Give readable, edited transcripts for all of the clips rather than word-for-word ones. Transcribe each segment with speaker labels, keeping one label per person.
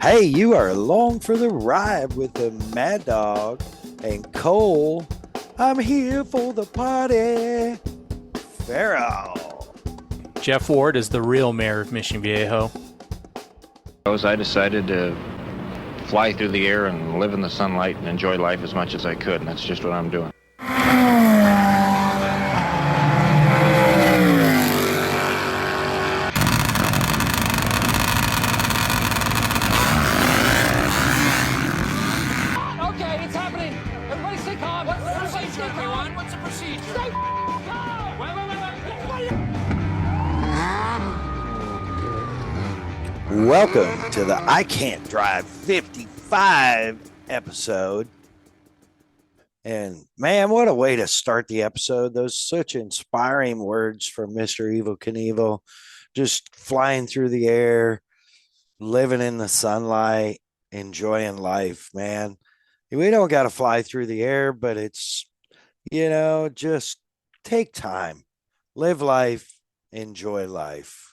Speaker 1: Hey, you are along for the ride with the Mad Dog and Cole. I'm here for the party. Farrell.
Speaker 2: Jeff Ward is the real mayor of Mission Viejo.
Speaker 3: I decided to fly through the air and live in the sunlight and enjoy life as much as I could, and that's just what I'm doing.
Speaker 4: Okay, it's happening. Everybody stay calm. What's the procedure, everyone? What's the procedure? Stay calm. Wait.
Speaker 1: Welcome to the I Can't Drive 55 episode. And man, what a way to start the episode. Those such inspiring words from Mr. Evil Knievel. Just flying through the air, living in the sunlight, enjoying life, man. We don't got to fly through the air, but it's, just take time, live life, enjoy life.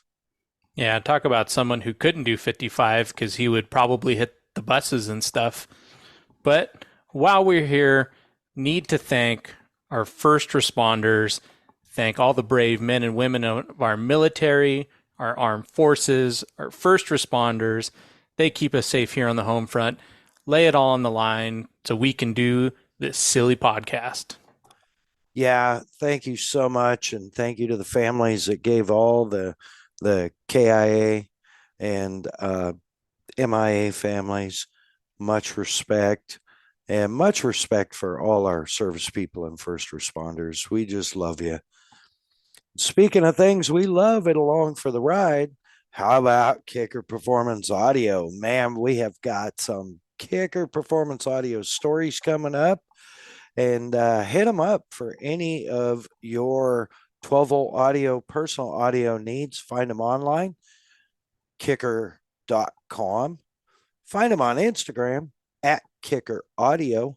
Speaker 2: Yeah, talk about someone who couldn't do 55 because he would probably hit the buses and stuff. But while we're here, need to thank our first responders, thank all the brave men and women of our military, our armed forces, our first responders. They keep us safe here on the home front. Lay it all on the line so we can do this silly podcast.
Speaker 1: Yeah, thank you so much. And thank you to the families that gave all the KIA and MIA families much respect, and much respect for all our service people and first responders. We just love you. Speaking of things we love it along for the ride, how about Kicker Performance Audio? Man, we have got some Kicker Performance Audio stories coming up, and hit them up for any of your 12-volt audio, personal audio needs. Find them online, kicker.com. Find them on Instagram at Kicker Audio,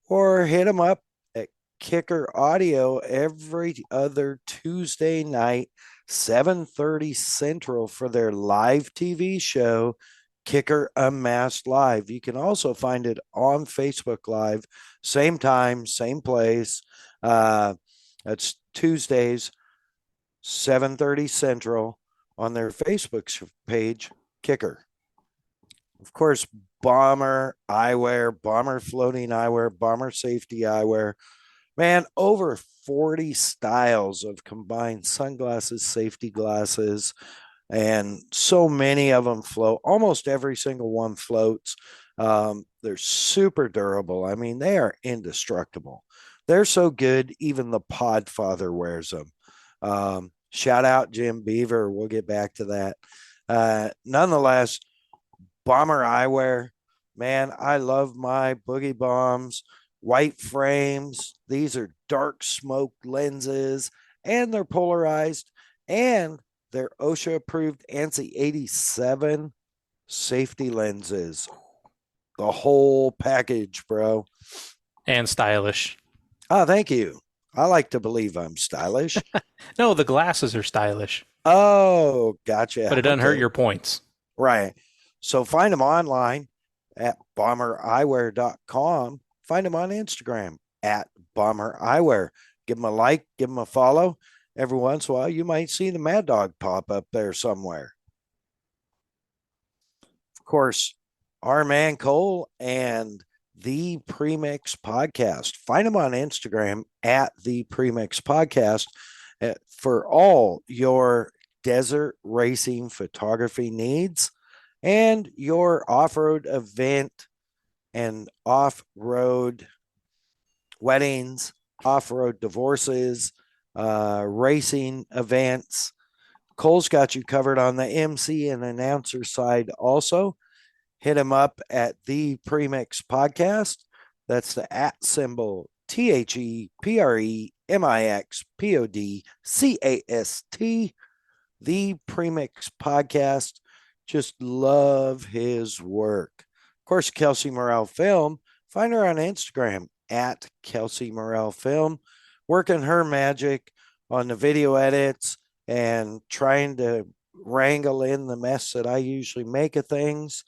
Speaker 1: or hit them up at Kicker Audio every other Tuesday night, 7:30 Central, for their live TV show, Kicker Unmasked Live. You can also find it on Facebook Live, same time, same place. That's Tuesdays, 7:30 Central, on their Facebook page, Kicker. Of course, Bomber Eyewear, Bomber Floating Eyewear, Bomber Safety Eyewear. Man, over 40 styles of combined sunglasses, safety glasses, and so many of them float. Almost every single one floats. They're super durable. I mean, they are indestructible. They're so good, even the Podfather wears them. Shout out Jim Beaver. We'll get back to that. Nonetheless, Bomber Eyewear, man, I love my Boogie Bombs. White frames. These are dark smoke lenses, and they're polarized, and they're OSHA approved ANSI 87 safety lenses. The whole package, bro.
Speaker 2: And stylish.
Speaker 1: Oh, thank you. I like to believe I'm stylish.
Speaker 2: No, the glasses are stylish.
Speaker 1: Oh, gotcha.
Speaker 2: But it doesn't hurt your points.
Speaker 1: Right. So find them online at bombereyewear.com. Find them on Instagram at Bomber Eyewear. Give them a like, give them a follow. Every once in a while, you might see the Mad Dog pop up there somewhere. Of course, our man Cole and the Premix Podcast. Find them on Instagram at the Premix Podcast for all your desert racing photography needs and your off-road event and off-road weddings, off-road divorces, racing events. Cole's got you covered on the MC and announcer side also. Hit him up at the Premix Podcast. That's the at symbol ThePremixPodcast. The Premix Podcast. Just love his work. Of course, Kelsey Morrell Film. Find her on Instagram at Kelsey Morrell Film. Working her magic on the video edits and trying to wrangle in the mess that I usually make of things.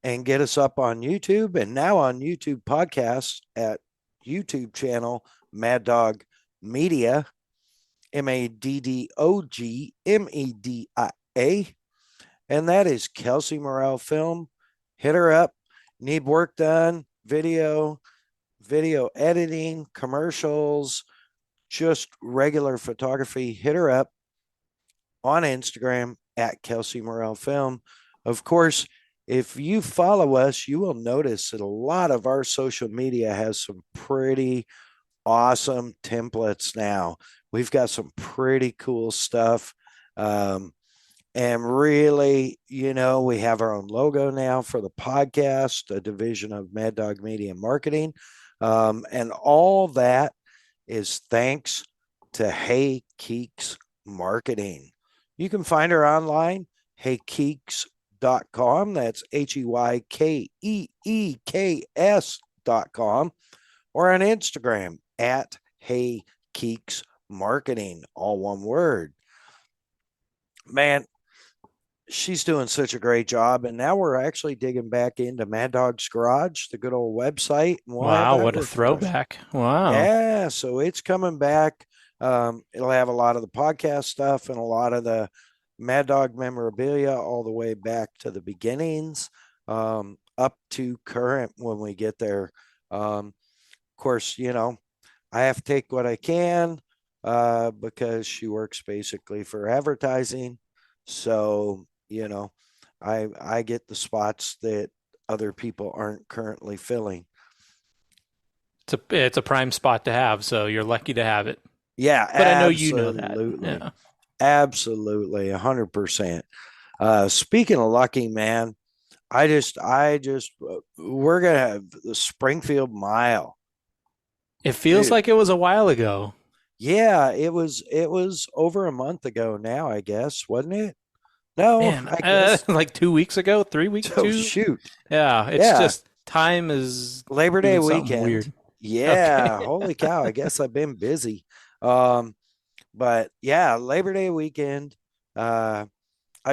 Speaker 1: and get us up on YouTube and now on YouTube podcasts at YouTube channel Mad Dog Media, MAddOGMedia. And that is Kelsey Morrell Film. Hit her up. Need work done, video editing, commercials, just regular photography. Hit her up on Instagram at Kelsey Morrell Film. Of course, if you follow us, you will notice that a lot of our social media has some pretty awesome templates now. We've got some pretty cool stuff. And really, we have our own logo now for the podcast, a division of Mad Dog Media Marketing. And all that is thanks to Hey Keeks Marketing. You can find her online, heykeeks.com. That's HEYKEEKS.com, or on Instagram at Hey Keeks Marketing, all one word. Man, she's doing such a great job. And now we're actually digging back into MAddOG'S Garage, the good old website. And we'll
Speaker 2: Wow, what a throwback. Wow.
Speaker 1: Yeah, so it's coming back. It'll have a lot of the podcast stuff and a lot of the Mad Dog memorabilia all the way back to the beginnings, up to current when we get there. Of course, I have to take what I can because she works basically for advertising. So, I get the spots that other people aren't currently filling.
Speaker 2: It's a prime spot to have, so you're lucky to have it.
Speaker 1: Yeah,
Speaker 2: But I know you know that.
Speaker 1: Yeah. Absolutely, 100%. Speaking of lucky, man, we're gonna have the Springfield Mile.
Speaker 2: It feels
Speaker 1: Dude.
Speaker 2: like it was a while ago.
Speaker 1: Yeah, it was over a month ago now, I guess, wasn't it? No,
Speaker 2: Man,
Speaker 1: I guess.
Speaker 2: like 2 weeks ago, 3 weeks,
Speaker 1: Oh,
Speaker 2: two.
Speaker 1: shoot.
Speaker 2: Yeah, it's
Speaker 1: Yeah.
Speaker 2: just time is
Speaker 1: Labor Day
Speaker 2: doing something
Speaker 1: weekend.
Speaker 2: weird.
Speaker 1: Yeah,
Speaker 2: Okay.
Speaker 1: holy cow. I guess I've been busy. But yeah, Labor Day weekend. I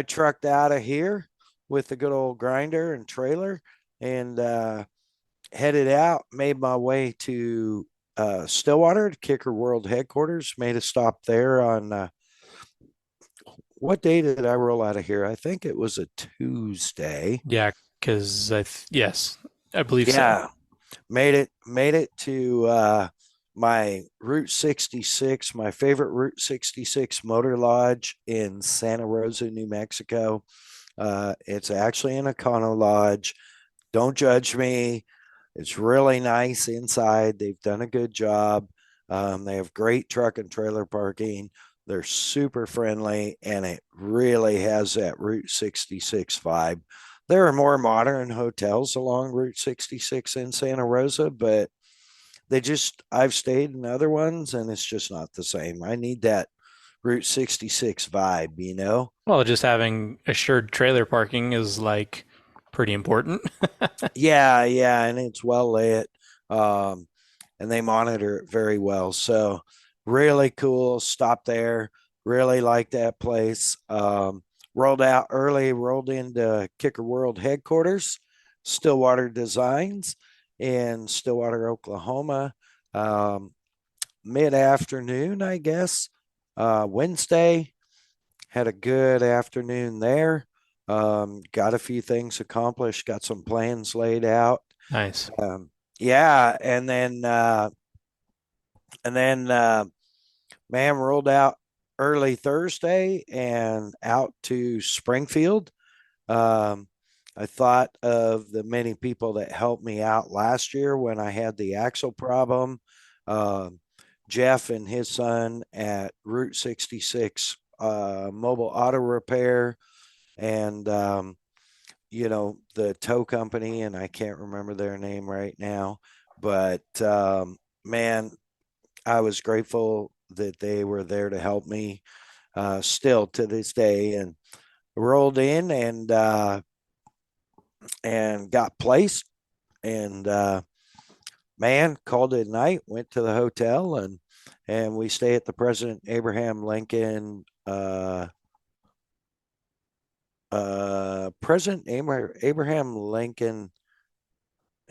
Speaker 1: trucked out of here with the good old grinder and trailer and headed out, made my way to Stillwater to Kicker World headquarters, made a stop there on what day did I roll out of here? I think it was a Tuesday.
Speaker 2: Yeah, because yes, I believe so.
Speaker 1: Yeah, made it to my Route 66, my favorite Route 66 motor lodge in Santa Rosa, New Mexico. It's actually an Econo Lodge. Don't judge me. It's really nice inside. They've done a good job. They have great truck and trailer parking. They're super friendly, and it really has that Route 66 vibe. There are more modern hotels along Route 66 in Santa Rosa, but I've stayed in other ones and it's just not the same. I need that Route 66 vibe.
Speaker 2: Well, just having assured trailer parking is like pretty important.
Speaker 1: Yeah, and it's well lit. And they monitor it very well. So really cool. Stop there. Really like that place. Rolled out early, rolled into Kicker World headquarters, Stillwater Designs in Stillwater, Oklahoma. Mid-afternoon, I guess. Wednesday, had a good afternoon there. Got a few things accomplished, got some plans laid out.
Speaker 2: Nice.
Speaker 1: Yeah, and then man, rolled out early Thursday and out to Springfield. I thought of the many people that helped me out last year when I had the axle problem. Jeff and his son at Route 66 Mobile Auto Repair, and the tow company, and I can't remember their name right now, but man, I was grateful that they were there to help me still to this day, and rolled in and got placed, and man, called it a night, went to the hotel, and we stay at the President Abraham Lincoln President Abraham Lincoln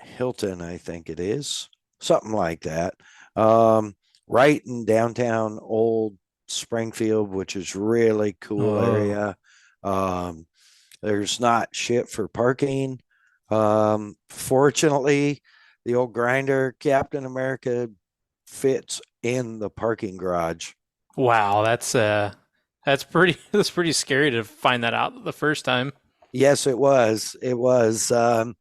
Speaker 1: Hilton, I think it is, something like that. Um, right in downtown old Springfield, which is really cool
Speaker 2: Oh,
Speaker 1: area. Um, there's not shit for parking. Fortunately, the old grinder Captain America fits in the parking garage.
Speaker 2: wow, that's pretty that's pretty scary to find that out the first time.
Speaker 1: Yes, it was. It was. And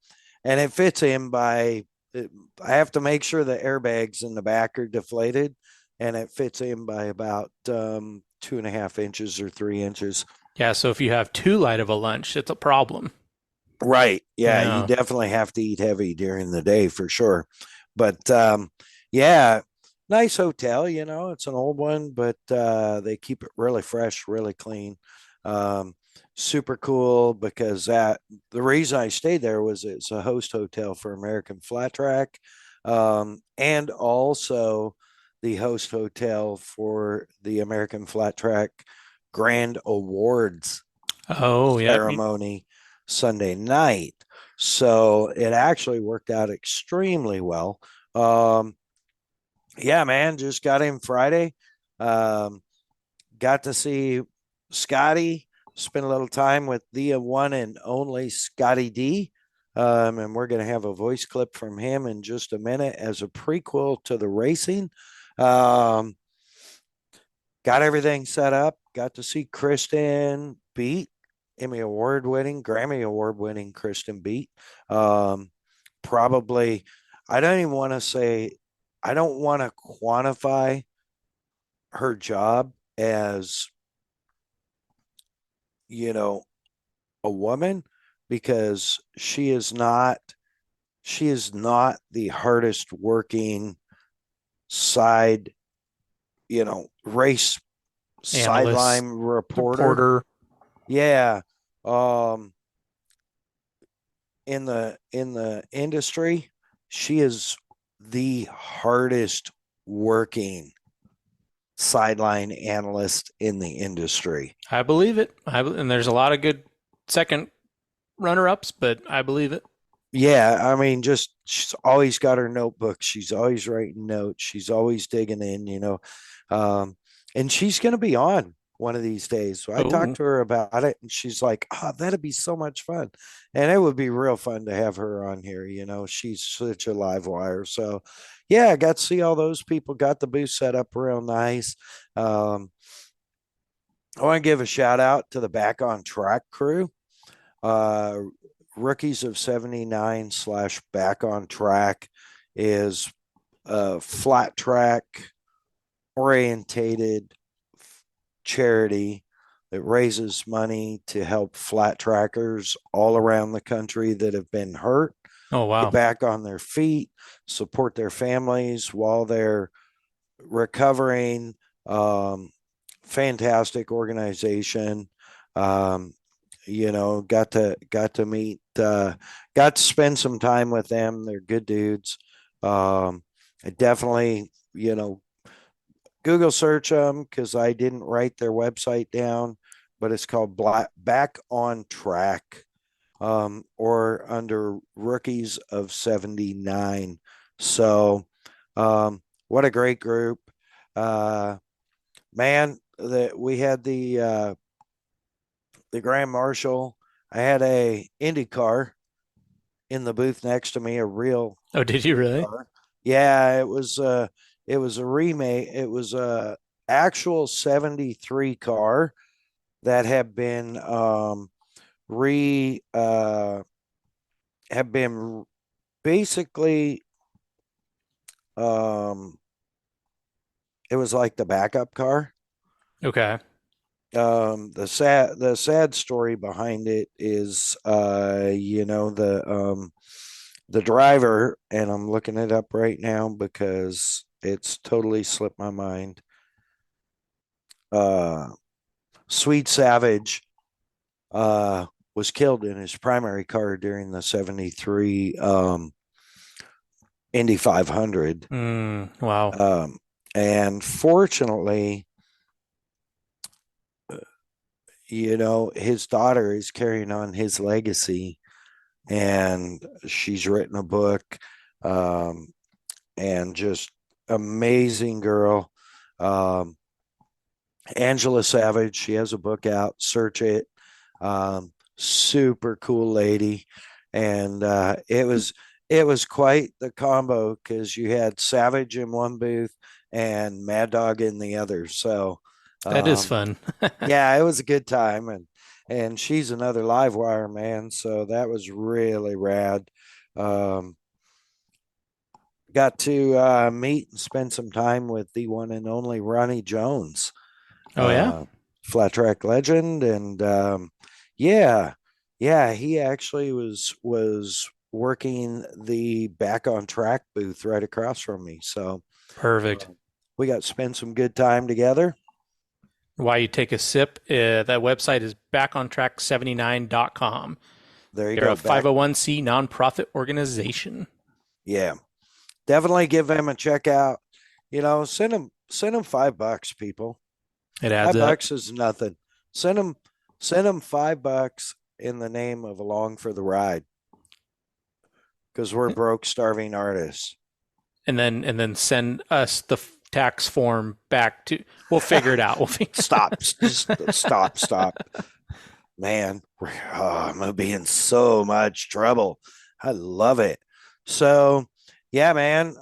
Speaker 1: it fits in by, I have to make sure the airbags in the back are deflated, and it fits in by about 2.5 inches or 3 inches.
Speaker 2: Yeah, so if you have too light of a lunch, it's a problem.
Speaker 1: Right. Yeah, you
Speaker 2: Yeah.
Speaker 1: definitely have to eat heavy during the day for sure. But yeah, nice hotel, it's an old one, but they keep it really fresh, really clean. Um, super cool because the reason I stayed there was it's a host hotel for American Flat Track, and also the host hotel for the American Flat Track Grand Awards
Speaker 2: Oh, yep.
Speaker 1: ceremony Sunday night. So it actually worked out extremely well. Um, yeah, man, just got in Friday. Um, got to see Scottie, spend a little time with the one and only Scottie D. And we're going to have a voice clip from him in just a minute as a prequel to the racing. Um, got everything set up. Got to see Kristen beat Grammy Award winning Kristen beat. Um, probably, I don't even want to say, I don't want to quantify her job as, you know, a woman because she is not the hardest working side, race
Speaker 2: Analyst,
Speaker 1: sideline reporter.
Speaker 2: reporter.
Speaker 1: Yeah. Um, in the industry, she is the hardest working sideline analyst in the industry.
Speaker 2: I believe it. And there's a lot of good second runner-ups, but I believe it.
Speaker 1: Yeah, I mean, just she's always got her notebook. She's always writing notes. She's always digging in. Um, and she's going to be on one of these days. So I talked
Speaker 2: Oh,
Speaker 1: to her about it, and she's like, "Oh, that'd be so much fun," and it would be real fun to have her on here. She's such a live wire. So, yeah, I got to see all those people. Got the booth set up real nice. Um, I want to give a shout out to the Back on Track crew. Uh, Rookies of 79 / Back on Track is a flat track orientated charity that raises money to help flat trackers all around the country that have been hurt
Speaker 2: oh
Speaker 1: get
Speaker 2: wow.
Speaker 1: back on their feet, support their families while they're recovering. Um, Fantastic organization. Um, got to meet, got to spend some time with them. They're good dudes. I definitely, Google search them because I didn't write their website down, but it's called Back on Track, or under Rookies of 79. So, what a great group. Uh, Man, that we had the Grand Marshal. I had a Indy car in the booth next to me, a real
Speaker 2: Oh, did you really?
Speaker 1: car. Yeah, it was a remake. It was a actual 73 car that had been re have been basically, um it was like the backup car.
Speaker 2: Okay.
Speaker 1: The sad story behind it is, the driver, and I'm looking it up right now because it's totally slipped my mind. uh Sweet Savage uh was killed in his primary car during the 73 Indy 500.
Speaker 2: Wow.
Speaker 1: And fortunately, his daughter is carrying on his legacy, and she's written a book, um, and just amazing girl. Um, Angela Savage, she has a book out. Search it. Super cool lady, and it was quite the combo because you had Savage in one booth and Mad Dog in the other. So,
Speaker 2: That is
Speaker 1: um,
Speaker 2: fun.
Speaker 1: yeah, it was a good time, and she's another live wire man, so that was really rad. Um, got to meet and spend some time with the one and only Ronnie Jones,
Speaker 2: Oh yeah,
Speaker 1: uh, flat track legend, and yeah, yeah, he actually was working the back on track booth right across from me. So
Speaker 2: perfect.
Speaker 1: we got to spend some good time together.
Speaker 2: Why you take a sip? That website is backontrack79.com.
Speaker 1: There you
Speaker 2: They're
Speaker 1: go.
Speaker 2: a
Speaker 1: Back,
Speaker 2: 501c nonprofit organization.
Speaker 1: yeah, definitely give them a check out. Send them $5, people.
Speaker 2: It adds
Speaker 1: Five
Speaker 2: up.
Speaker 1: bucks is nothing. Send them $5 in the name of along for the ride, because we're broke, starving artists.
Speaker 2: And then send us the tax form back to. We'll figure it out.
Speaker 1: Stop, just stop, man. I'm gonna be in so much trouble. I love it. So, yeah, man.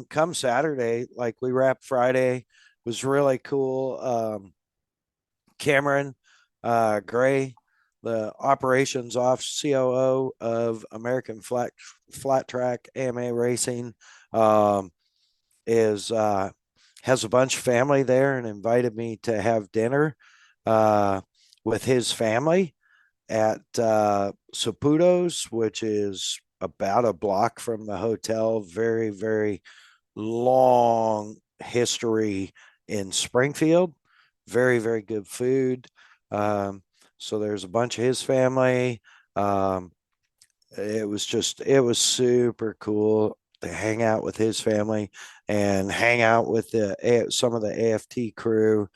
Speaker 1: Come Saturday, like we wrapped Friday, was really cool. Cameron Gray, the operations off COO of American Flat Track AMA Racing, um, is has a bunch of family there and invited me to have dinner uh, with his family at Saputo's, which is about a block from the hotel. Very, very long history in Springfield. Very, very good food. Um, so there's a bunch of his family. Um, it was super cool to hang out with his family and hang out with some of the AFT crew.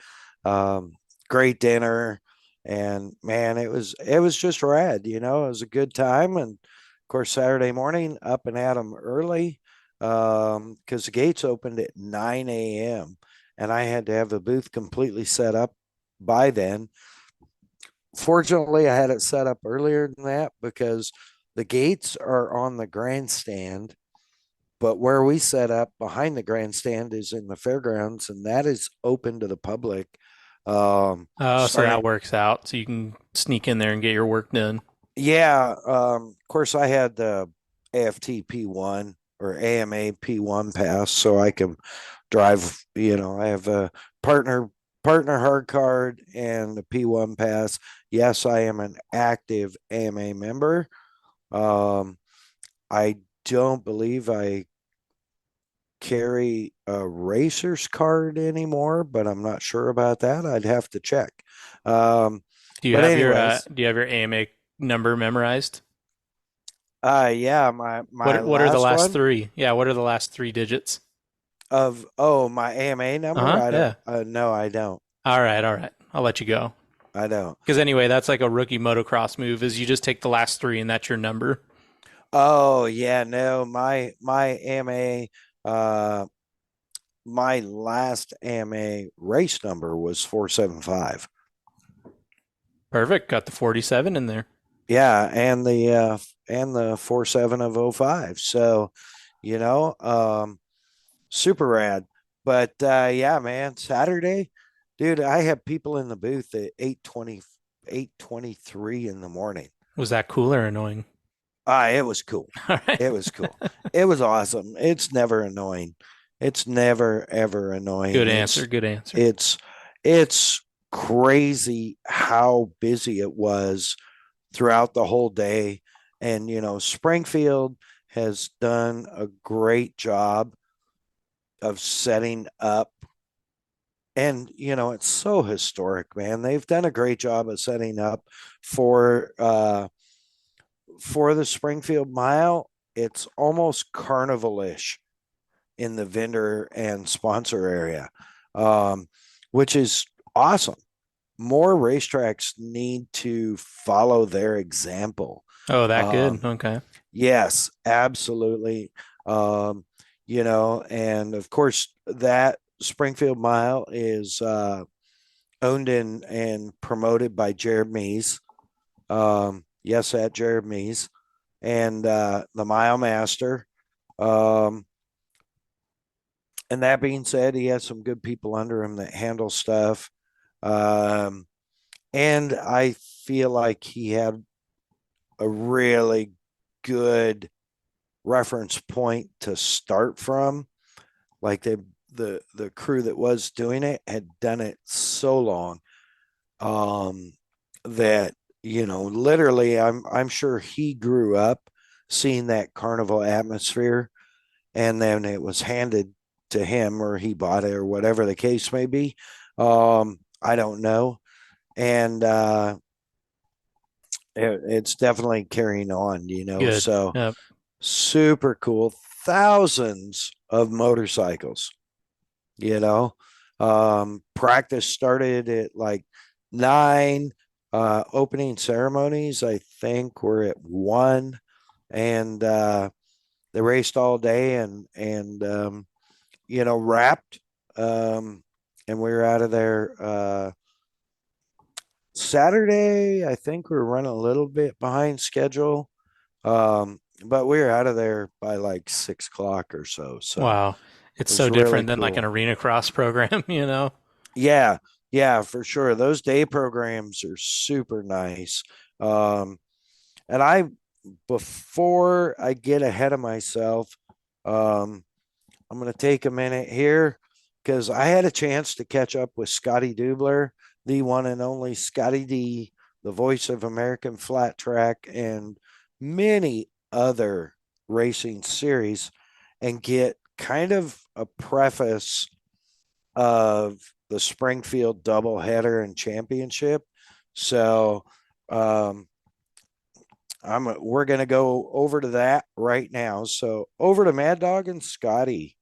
Speaker 1: Um, Great dinner, and man, it was just rad. It was a good time, and of course Saturday morning up and at 'em early, because the gates opened at 9 a.m. and I had to have the booth completely set up by then. Fortunately, I had it set up earlier than that because the gates are on the grandstand, but where we set up behind the grandstand is in the fairgrounds, and that is open to the public.
Speaker 2: Oh, so
Speaker 1: Starting,
Speaker 2: that works out. So you can sneak in there and get your work done.
Speaker 1: yeah. Of course, I had the AFT P1 or AMA P1 pass, so I can drive. I have a partner hard card and the P1 pass. Yes, I am an active AMA member. Um, I don't believe I carry a racer's card anymore, but I'm not sure about that. I'd have to check. Um,
Speaker 2: Do you
Speaker 1: but
Speaker 2: have your uh,
Speaker 1: anyways,
Speaker 2: do you have your AMA number memorized?
Speaker 1: yeah, my
Speaker 2: What are the
Speaker 1: last
Speaker 2: last
Speaker 1: one
Speaker 2: three? Yeah, what are the last three digits?
Speaker 1: my AMA number.
Speaker 2: Uh-huh.
Speaker 1: I don't.
Speaker 2: Yeah.
Speaker 1: No, I don't.
Speaker 2: All right, all right. I'll let you go.
Speaker 1: I don't.
Speaker 2: Because anyway, that's like a rookie motocross move is you just take the last three and that's your number.
Speaker 1: Oh yeah, no, my AMA, uh, my last AMA race number was 475.
Speaker 2: Perfect. Got the 47 in there.
Speaker 1: Yeah, and the 47 of '05. So, you know, super rad. But yeah, man, Saturday, dude, I had people in the booth at 8:20, 8:23 in the morning.
Speaker 2: Was that cool or annoying?
Speaker 1: It was cool.
Speaker 2: All right.
Speaker 1: It was cool. It was awesome. It's never annoying. It's never ever annoying.
Speaker 2: Good answer.
Speaker 1: It's
Speaker 2: Good answer.
Speaker 1: it's it's crazy how busy it was throughout the whole day. And Springfield has done a great job of setting up, and it's so historic, man. They've done a great job of setting up for the Springfield Mile. It's almost carnival-ish in the vendor and sponsor area, um, which is awesome. more racetracks need to follow their example.
Speaker 2: Oh, that good.
Speaker 1: Um,
Speaker 2: Okay.
Speaker 1: yes, absolutely. Um, and of course that Springfield Mile is owned and promoted by Jared Mees. Yes, at Jared Mees and the Mile Master. Um, and that being said, he has some good people under him that handle stuff. Um, and I feel like he had a really good reference point to start from. Like the crew that was doing it had done it so long um, that literally, I'm sure he grew up seeing that carnival atmosphere, and then it was handed to him, or he bought it, or whatever the case may be. I don't know, and it's definitely carrying on.
Speaker 2: Good.
Speaker 1: So
Speaker 2: Yep.
Speaker 1: super cool. Thousands of motorcycles. you know Practice started at like 9. Opening ceremonies I think were at 1, and they raced all day and wrapped, and we were out of there Saturday. I think we were running a little bit behind schedule, but we were out of there by like 6 o'clock or so
Speaker 2: Wow.
Speaker 1: it
Speaker 2: It's
Speaker 1: was
Speaker 2: so
Speaker 1: really
Speaker 2: different than like an
Speaker 1: cool.
Speaker 2: arena cross program, you know?
Speaker 1: Yeah, yeah, for sure. Those day programs are super nice. Um, and before I get ahead of myself, um, I'm going to take a minute here because I had a chance to catch up with Scottie Dubler, the one and only Scottie D, the voice of American Flat Track and many other racing series, and get kind of a preface of the Springfield doubleheader and championship. So um, we're going to go over to that right now. So over to Mad Dog and Scotty.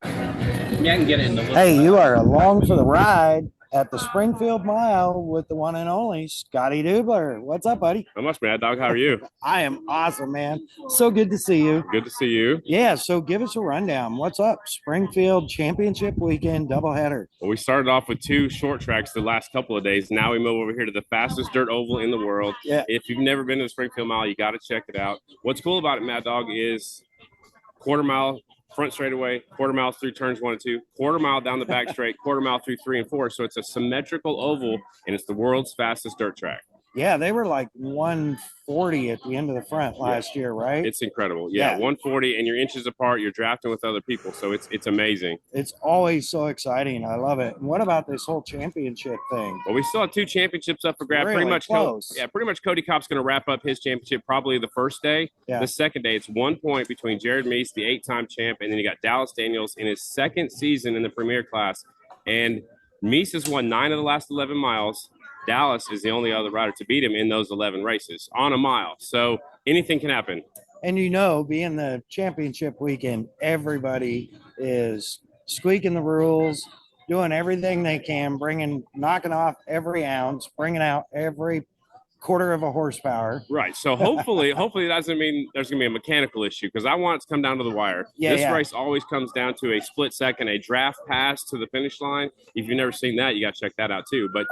Speaker 5: Yeah, I can get it in the
Speaker 1: Hey, you are along for the ride at the Springfield Mile with the one and only Scotty Dubler. What's up, buddy?
Speaker 5: How much, Mad Dog? How are you?
Speaker 1: I am awesome, man. So good to see you.
Speaker 5: Good to see you.
Speaker 1: Yeah, so give us a rundown. What's up? Springfield Championship Weekend doubleheader.
Speaker 5: Well, we started off with 2 short tracks the last couple of days. Now we move over here to the fastest dirt oval in the world.
Speaker 1: Yeah.
Speaker 5: If you've never been to the Springfield Mile, you got to check it out. What's cool about it, Mad Dog, is quarter mile front straightaway, quarter mile through turns 1 and 2, quarter mile down the back straight, quarter mile through 3 and 4. So it's a symmetrical oval, and it's the world's fastest dirt track.
Speaker 1: Yeah, they were like 140 at the end of the front last year, right?
Speaker 5: It's incredible. Yeah, 140, and you're inches apart. You're drafting with other people, so it's amazing.
Speaker 1: It's always so exciting. I love it. And what about this whole championship thing?
Speaker 5: Well, we still have 2 championships up for grabs.
Speaker 1: Really
Speaker 5: Pretty much
Speaker 1: close.
Speaker 5: pretty much Cody Kopp's going to wrap up his championship probably the first day.
Speaker 1: Yeah.
Speaker 5: The second day, it's 1 point between Jared Meese, the 8-time champ, and then you got Dallas Daniels in his second season in the premier class. And Meese has won 9 of the last 11 miles. Dallas is the only other rider to beat him in those 11 races on a mile. So anything can happen.
Speaker 1: And being the championship weekend, everybody is squeaking the rules, doing everything they can, knocking off every ounce, bringing out every quarter of a horsepower.
Speaker 5: Right. So hopefully that doesn't mean there's going to be a mechanical issue, because I want it to come down to the wire. This race always comes down to a split second, a draft pass to the finish line. If you've never seen that, you got to check that out too. But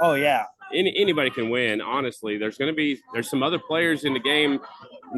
Speaker 5: anybody can win. Honestly, there's some other players in the game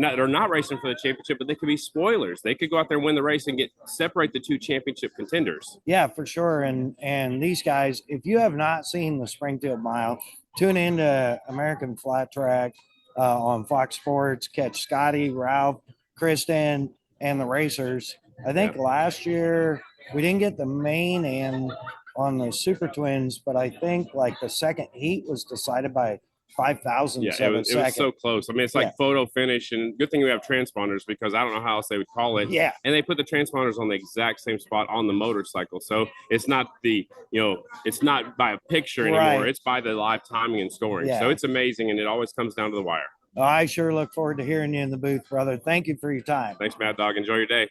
Speaker 5: that are not racing for the championship, but they could be spoilers. They could go out there and win the race and separate the 2 championship contenders. Yeah, for sure. And these guys, if you have not seen the Springfield Mile, tune into American Flat Track on Fox Sports. Catch Scotty, Ralph, Kristen, and the racers. I think last year we didn't get the main and on the Super Twins, but I think like the second heat was decided by 5,000. Yeah, it was so close. I mean, it's like photo finish, and good thing we have transponders, because I don't know how else they would call it.
Speaker 1: Yeah.
Speaker 5: And they put the transponders on the exact same spot on the motorcycle. So it's not it's not by a picture anymore.
Speaker 1: Right.
Speaker 5: It's by the live timing and scoring.
Speaker 1: Yeah.
Speaker 5: So it's amazing, and it always comes down to the wire.
Speaker 1: I sure look forward to hearing you in the booth, brother. Thank you for your time.
Speaker 5: Thanks, Mad Dog. Enjoy your day.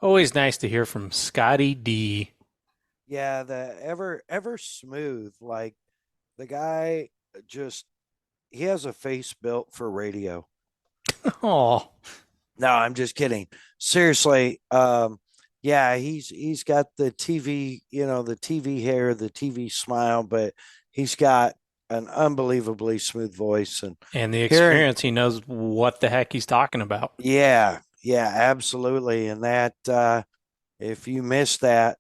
Speaker 2: Always nice to hear from Scottie D.
Speaker 1: Yeah, the ever smooth. Like the guy just he has a face built for radio.
Speaker 2: Oh,
Speaker 1: No, I'm just kidding. Seriously, yeah, he's got the TV, the TV hair, the TV smile, but he's got an unbelievably smooth voice. And
Speaker 2: and the
Speaker 1: hearing,
Speaker 2: experience, he knows what the heck he's talking about.
Speaker 1: yeah, yeah, absolutely. And that, if you missed that,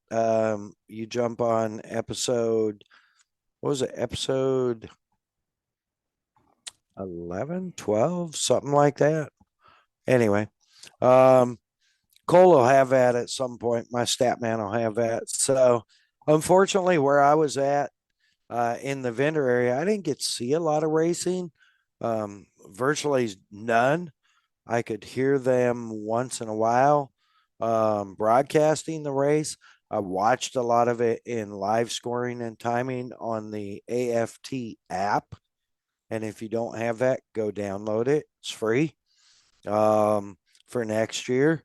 Speaker 1: you jump on episode, what was it, episode 11, 12, something like that. Anyway, um, Cole will have that at some point. My stat man will have that. So, unfortunately, where I was at in the vendor area, I didn't get to see a lot of racing, virtually none. I could hear them once in a while broadcasting the race. I watched a lot of it in live scoring and timing on the AFT app. And if you don't have that, go download it. It's free for next year.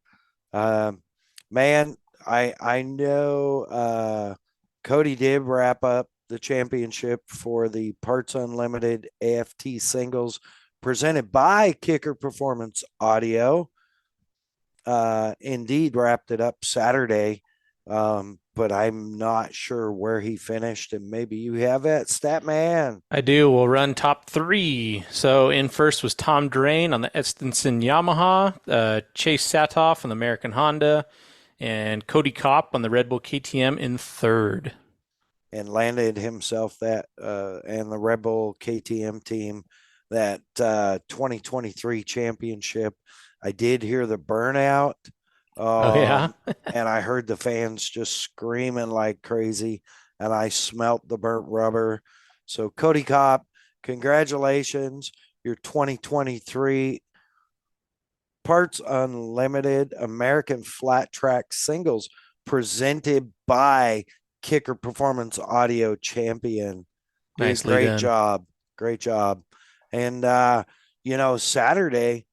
Speaker 1: Um, man, I know Cody did wrap up the championship for the Parts Unlimited AFT singles presented by Kicker Performance Audio. Indeed, wrapped it up Saturday, but I'm not sure where he finished. And maybe you have that, stat man.
Speaker 2: I do. We'll run top three. So in first was Tom Drain on the Estenson Yamaha, Chase Satoff on the American Honda, and Cody Kopp on the Red Bull KTM in third.
Speaker 1: And landed himself that and the Red Bull KTM team that 2023 championship. I did hear the burnout.
Speaker 2: Oh, yeah?
Speaker 1: And I heard the fans just screaming like crazy, and I smelt the burnt rubber. So, Cody Kopp, congratulations. Your 2023 Parts Unlimited American Flat Track Singles presented by Kicker Performance Audio champion. Dude,
Speaker 2: Nicely
Speaker 1: great
Speaker 2: done.
Speaker 1: job. Great job. And, Saturday,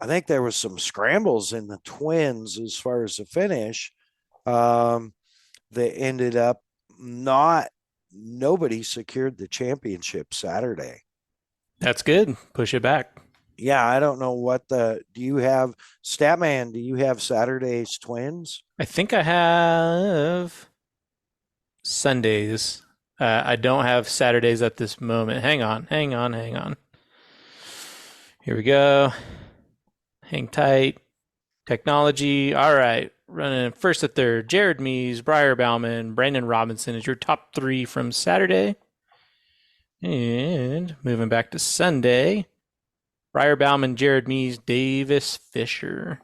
Speaker 1: I think there was some scrambles in the twins as far as the finish. That ended up nobody secured the championship Saturday.
Speaker 2: That's good. Push it back.
Speaker 1: Yeah, I don't know do you have, Statman, do you have Saturday's twins?
Speaker 2: I think I have Sundays. I don't have Saturdays at this moment. Hang on. Here we go. Hang tight. Technology. All right. Running first to third. Jared Mees, Briar Bauman, Brandon Robinson is your top three from Saturday. And moving back to Sunday. Briar Bauman, Jared Mees, Davis Fisher.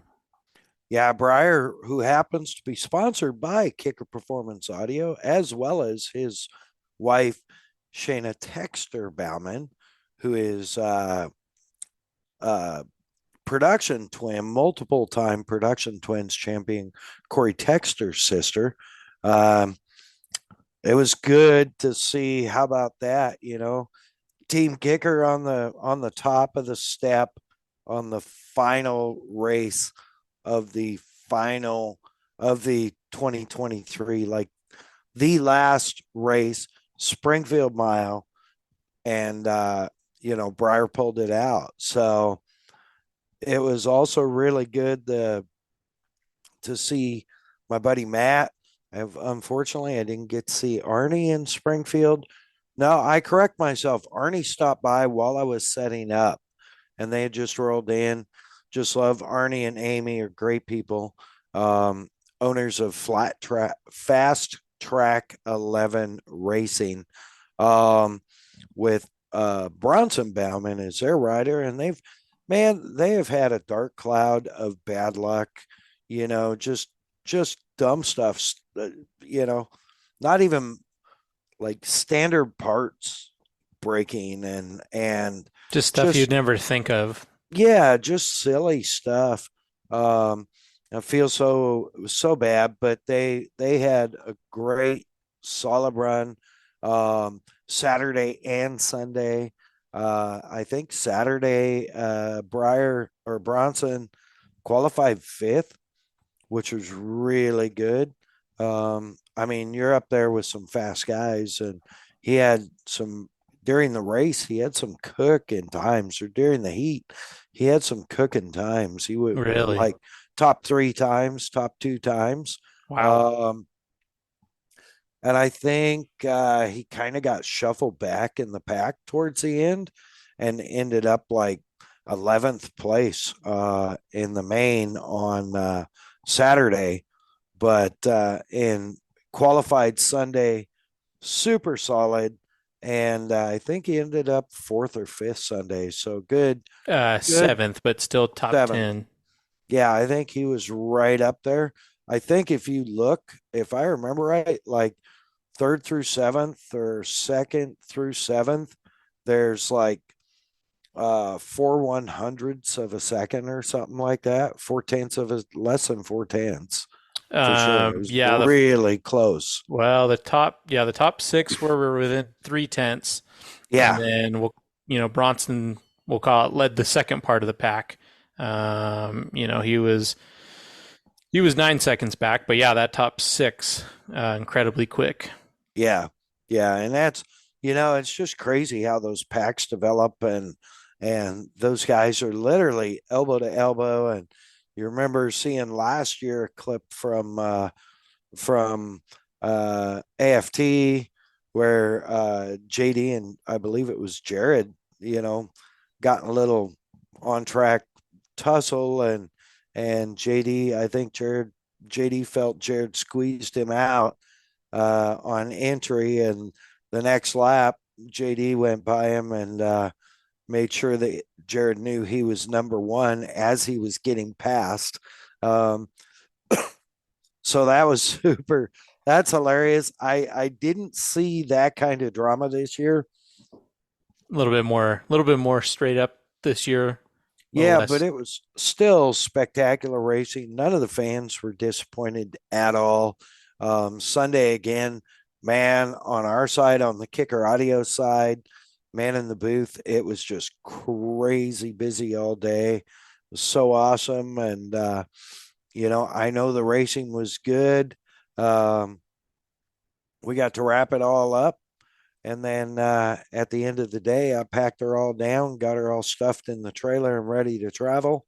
Speaker 1: Yeah, Briar, who happens to be sponsored by Kicker Performance Audio, as well as his wife, Shayna Texter Bauman, who is production twin, multiple time production twins champion, Corey Texter's sister. It was good to see. How about that? Team Kicker on the top of the step on the final race of the 2023, like the last race, Springfield Mile, and Briar pulled it out. So it was also really good to see my buddy Matt. Unfortunately, I didn't get to see Arnie in Springfield. No, I correct myself. Arnie stopped by while I was setting up, and they had just rolled in. Just love Arnie and Amy are great people. Owners of Fast Track 11 Racing, with Bronson Bauman as their rider, and they have had a dark cloud of bad luck. Just dumb stuff. Not even like standard parts breaking and
Speaker 2: Just stuff you'd never think of.
Speaker 1: Yeah, just silly stuff. I feel so bad, but they had a great solid run Saturday and Sunday. I think Saturday Briar or Bronson qualified fifth. which was really good. I mean, you're up there with some fast guys, and he had some during the race. He had some cooking times, or during the heat, he had some cooking times. He would
Speaker 2: Really?
Speaker 1: like top 3 times, top 2 times.
Speaker 2: Wow.
Speaker 1: Um, and I think he kind of got shuffled back in the pack towards the end and ended up like 11th place in the main on Saturday. But in qualified Sunday, super solid. And I think he ended up fourth or fifth Sunday. So good, good
Speaker 2: Seventh, but still top
Speaker 1: seventh.
Speaker 2: 10.
Speaker 1: Yeah, I think he was right up there. I think if you look, if I remember right, like third through seventh or second through seventh, there's like 4/100ths of a second or something like that. 4/10 of a less than 4/10 for sure. It was
Speaker 2: Yeah,
Speaker 1: really close.
Speaker 2: the top six were within 3/10, and
Speaker 1: Yeah,
Speaker 2: then Bronson, we'll call it, led the second part of the pack. He was 9 seconds back, but yeah, that top six, incredibly quick.
Speaker 1: yeah, yeah, and that's it's just crazy how those packs develop, and those guys are literally elbow to elbow. And you remember seeing last year a clip from AFT where JD and I believe it was Jared, got in a little on track tussle, and JD, I think JD felt Jared squeezed him out on entry, and the next lap JD went by him and made sure that Jared knew he was number one as he was getting past. Um, so that was super. That's hilarious. I didn't see that kind of drama this year.
Speaker 2: A little bit more straight up this year, a little
Speaker 1: Yeah, but
Speaker 2: less.
Speaker 1: it was still spectacular racing. None of the fans were disappointed at all. Sunday again, man, on our side, on the Kicker Audio side, man in the booth, it was just crazy busy all day. It was so awesome. And, I know the racing was good. Um, we got to wrap it all up. And then at the end of the day, I packed her all down, got her all stuffed in the trailer and ready to travel.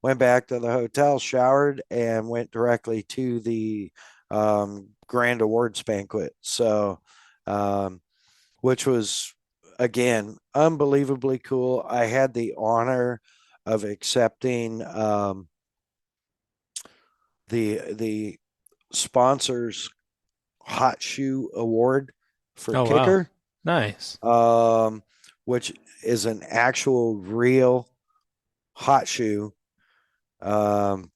Speaker 1: Went back to the hotel, showered, and went directly to the grand awards banquet. So, um, which was, again, unbelievably cool. I had the honor of accepting the sponsors hot shoe award for
Speaker 2: Oh wow,
Speaker 1: kicker,
Speaker 2: nice.
Speaker 1: um, which is an actual real hot shoe. Um,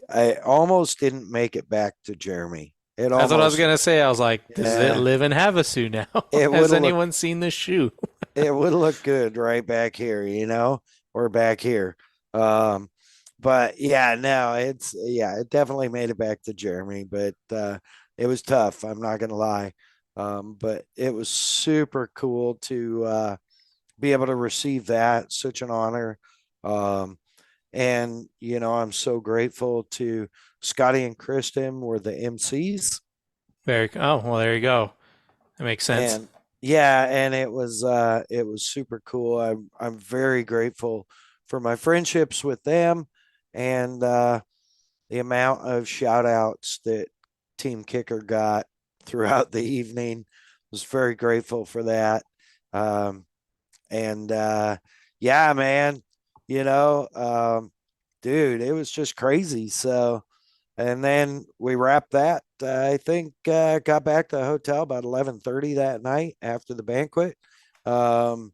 Speaker 1: I almost didn't make it back to Jeremy. It
Speaker 2: That's what I was
Speaker 1: almost,
Speaker 2: gonna say. I was like, does it
Speaker 1: yeah,
Speaker 2: live in Havasu now?
Speaker 1: it would
Speaker 2: Has
Speaker 1: have looked,
Speaker 2: anyone seen this shoe?
Speaker 1: it would look good right back here, or back here. Um, but yeah, no, it definitely made it back to Jeremy, but it was tough. I'm not gonna lie. But it was super cool to be able to receive that. Such an honor. Um, and I'm so grateful to Scottie and Kristen were the MCs.
Speaker 2: Oh well, there you go. That makes sense.
Speaker 1: And yeah, and it was super cool. I'm very grateful for my friendships with them, and the amount of shout outs that Team Kicker got throughout the evening. Was very grateful for that. Um, and yeah, man, you know, um, dude, it was just crazy. So, and then we wrapped that. I think got back to the hotel about 11:30 that night after the banquet, um,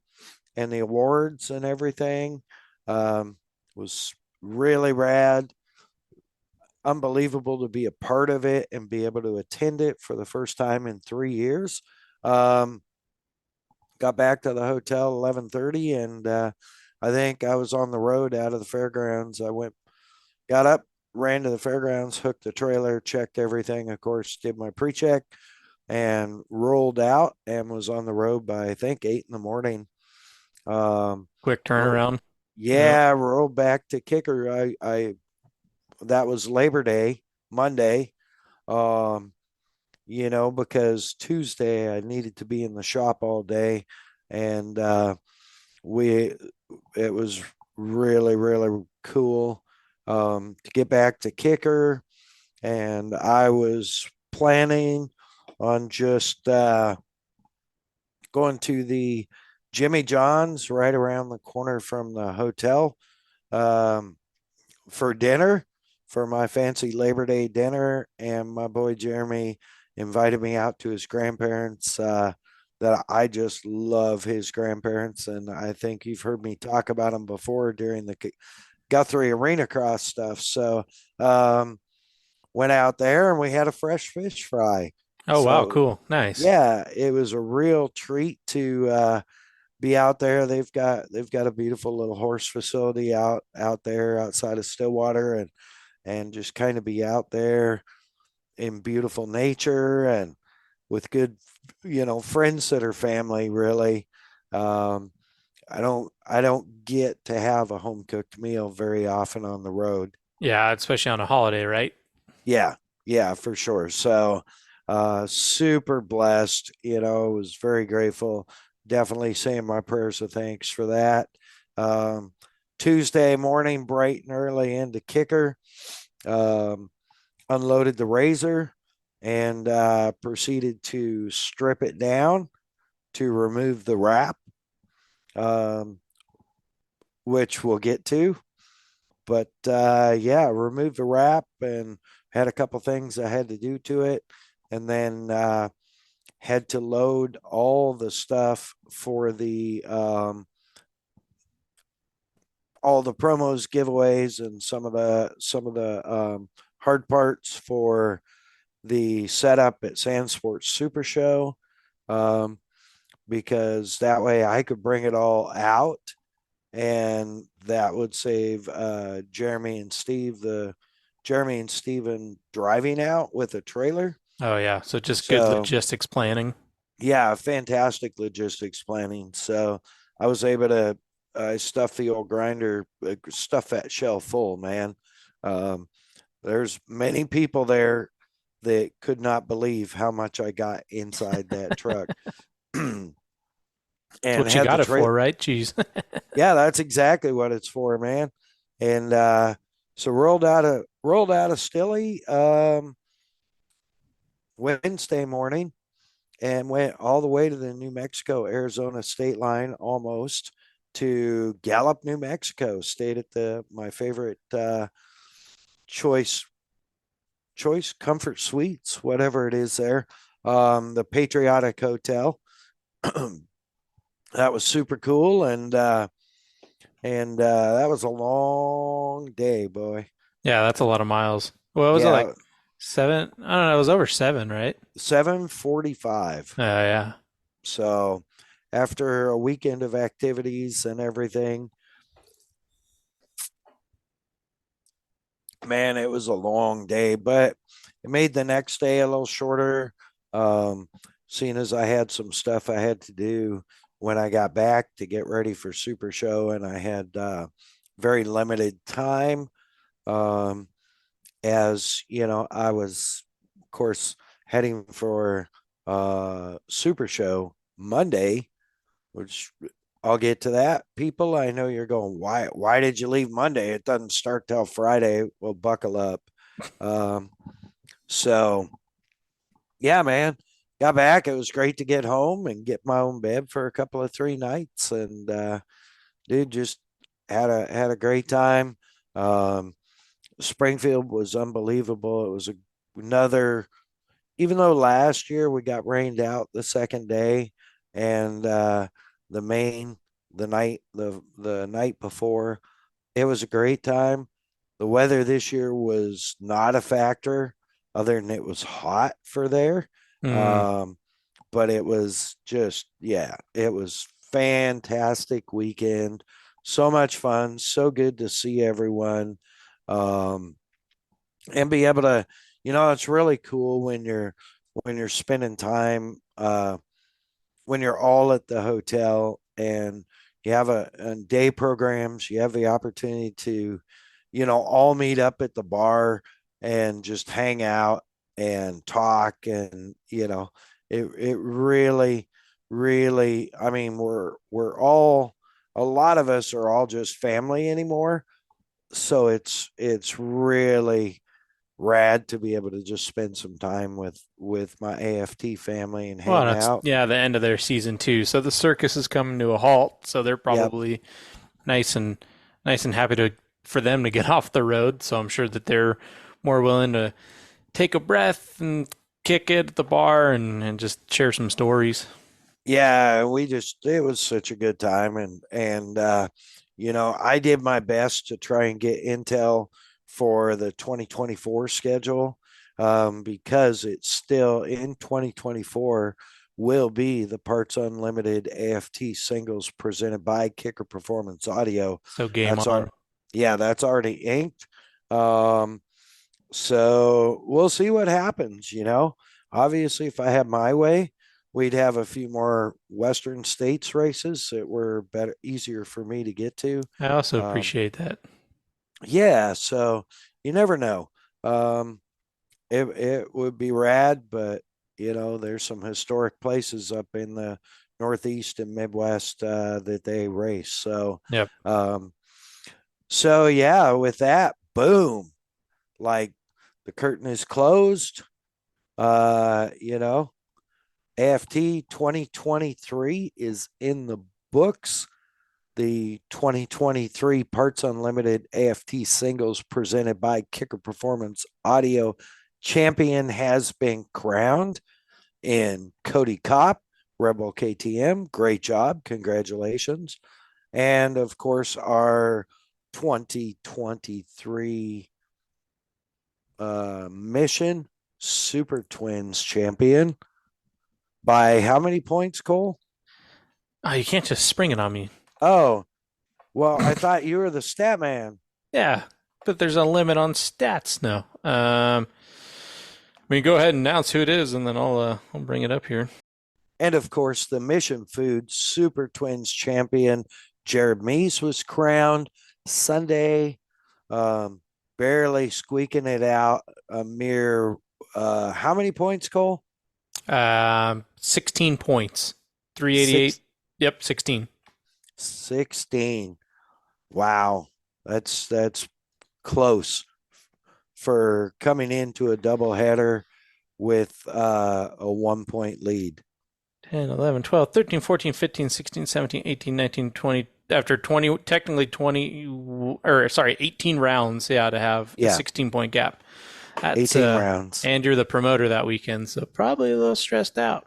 Speaker 1: and the awards and everything. Um, was really rad, unbelievable to be a part of it and be able to attend it for the first time in 3 years. Um, got back to the hotel 11:30, and I think I was on the road out of the fairgrounds. Got up, ran to the fairgrounds, hooked the trailer, checked everything, of course, did my pre-check, and rolled out and was on the road by I think 8 in the morning. um
Speaker 2: Quick
Speaker 1: roll,
Speaker 2: turnaround. Yeah.
Speaker 1: yeah, rolled back to Kicker. I that was Labor Day, Monday. Um, because Tuesday I needed to be in the shop all day, and we it was really, really cool to get back to Kicker, and I was planning on just going to the Jimmy John's right around the corner from the hotel um, for dinner for my fancy Labor Day dinner. And my boy Jeremy invited me out to his grandparents. That I just love his grandparents, and I think you've heard me talk about them before during the Guthrie Arena Cross stuff. So went out there and we had a fresh fish fry.
Speaker 2: Oh, wow.
Speaker 1: So
Speaker 2: Cool. Nice.
Speaker 1: yeah, it was a real treat to be out there. They've got a beautiful little horse facility out there outside of Stillwater, and just kind of be out there in beautiful nature and with good, friends that are family. Really, um, I don't get to have a home cooked meal very often on the road.
Speaker 2: Yeah, especially on a holiday, right?
Speaker 1: Yeah, yeah, for sure. So, super blessed. Was very grateful. Definitely saying my prayers of thanks for that. Um, Tuesday morning, bright and early into Kicker, um, unloaded the razor and proceeded to strip it down to remove the wrap, um, which we'll get to. But yeah, removed the wrap and had a couple things I had to do to it, and then had to load all the stuff for the all the promos, giveaways, and some of the hard parts for the setup at Sand Sports Super Show, um, because that way I could bring it all out, and that would save Jeremy and Steven driving out with a trailer.
Speaker 2: Oh, yeah. So just good
Speaker 1: So
Speaker 2: logistics planning.
Speaker 1: yeah, fantastic logistics planning. So I was able to stuff the old grinder, stuff that shell full, man. Um, there's many people there that could not believe how much I got inside that truck. And
Speaker 2: That's what you
Speaker 1: had the
Speaker 2: got it
Speaker 1: trailer.
Speaker 2: for, right? Jeez.
Speaker 1: Yeah, that's exactly what it's for, man. And so rolled out of Stilly Wednesday morning and went all the way to the New Mexico Arizona state line, almost to Gallup, New Mexico. Stayed at the my favorite choice comfort suites, whatever it is there, the Patriotic Hotel. That was super cool, and that was a long day, boy.
Speaker 2: Yeah, that's a lot of miles. What was it like?
Speaker 1: Yeah,
Speaker 2: 7? I don't know. It was over 7, right?
Speaker 1: 7:45.
Speaker 2: Yeah.
Speaker 1: So after a weekend of activities and everything, man, it was a long day, but it made the next day a little shorter. Um, Seeing as I had some stuff I had to do when I got back to get ready for Super Show, and I had very limited time. Um, as I was, of course, heading for Super Show Monday, which I'll get to that. People, I know you're going, why did you leave Monday? It doesn't start till Friday. Well, buckle up. Um, so yeah, man, got back. It was great to get home and get my own bed for a couple of 3 nights, and dude, just had a great time. Um, Springfield was unbelievable. It was another, even though last year we got rained out the second day, and the main the night before, it was a great time. The weather this year was not a factor, other than it was hot for there.
Speaker 2: Mm.
Speaker 1: Um, but it was just, yeah, it was fantastic weekend. So much fun. So good to see everyone. Um, and be able to, it's really cool when you're spending time when you're all at the hotel, and you have a day programs, you have the opportunity to all meet up at the bar and just hang out and talk. And, it really, really, I mean, we're all, a lot of us are all just family anymore. So it's really rad to be able to just spend some time with my AFT family and
Speaker 2: Well,
Speaker 1: hang
Speaker 2: that's
Speaker 1: out.
Speaker 2: yeah, the end of their season too. So the circus is coming to a halt. So they're
Speaker 1: Yep.
Speaker 2: probably nice and nice and happy to for them to get off the road. So I'm sure that they're more willing to take a breath and kick it at the bar and just share some stories.
Speaker 1: Yeah, it was such a good time. And I did my best to try and get intel for the 2024 schedule, because it's still in 2024 will be the Parts Unlimited AFT singles presented by Kicker Performance Audio.
Speaker 2: So game
Speaker 1: That's
Speaker 2: on.
Speaker 1: our Yeah, that's already inked. Um, so we'll see what happens. Obviously, if I had my way, we'd have a few more Western States races that were better, easier for me to get to.
Speaker 2: I also
Speaker 1: Um,
Speaker 2: appreciate that.
Speaker 1: yeah, so you never know. Um, it would be rad, but there's some historic places up in the Northeast and Midwest that they race.
Speaker 2: Yep.
Speaker 1: Um, so yeah, with that, boom, like the curtain is closed. Uh, you know, AFT 2023 is in the books. The 2023 Parts Unlimited AFT singles presented by Kicker Performance Audio champion has been crowned in Cody Kopp, Rebel KTM. Great job. Congratulations. And of course, our 2023 Mission Super Twins champion by how many points, Cole?
Speaker 2: Oh, you can't just spring it on me.
Speaker 1: Oh, well, I thought you were the stat man.
Speaker 2: Yeah, but there's a limit on stats now. I mean, go ahead and announce who it is, and then I'll bring it up here.
Speaker 1: And of course, the Mission Food Super Twins champion, Jared Meese, was crowned Sunday, um, barely squeaking it out. A mere, how many points, Cole?
Speaker 2: 16 points, 388.
Speaker 1: Six,
Speaker 2: Yep, 16.
Speaker 1: 16. Wow. That's close for coming into a doubleheader with a 1 point lead.
Speaker 2: 10, 11, 12, 13, 14, 15, 16, 17, 18, 19, 20. After 20, technically 20, or sorry, 18 rounds, yeah, to have a
Speaker 1: Yeah,
Speaker 2: 16-point gap. That's
Speaker 1: 18 rounds.
Speaker 2: and you're the promoter that weekend, so probably a little stressed out.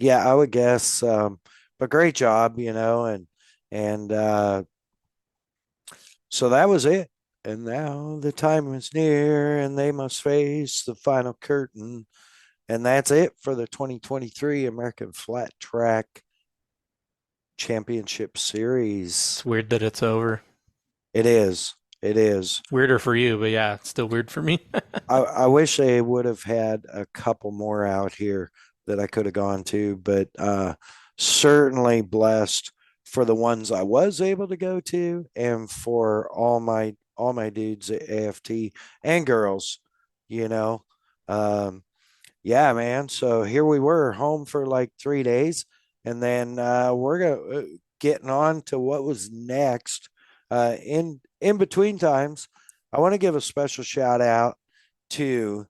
Speaker 1: Yeah, I would guess. But great job. And so that was it. And now the time is near, and they must face the final curtain. And that's it for the 2023 American Flat Track Championship Series.
Speaker 2: It's weird that it's over.
Speaker 1: It is. It is.
Speaker 2: Weirder for you, but yeah, it's still weird for me.
Speaker 1: I wish they would have had a couple more out here that I could have gone to, but certainly blessed for the ones I was able to go to, and for all my dudes at AFT and girls, you know. Yeah, man. So here we were home for like 3 days, and then we're getting on to what was next. In between times, I want to give a special shout out to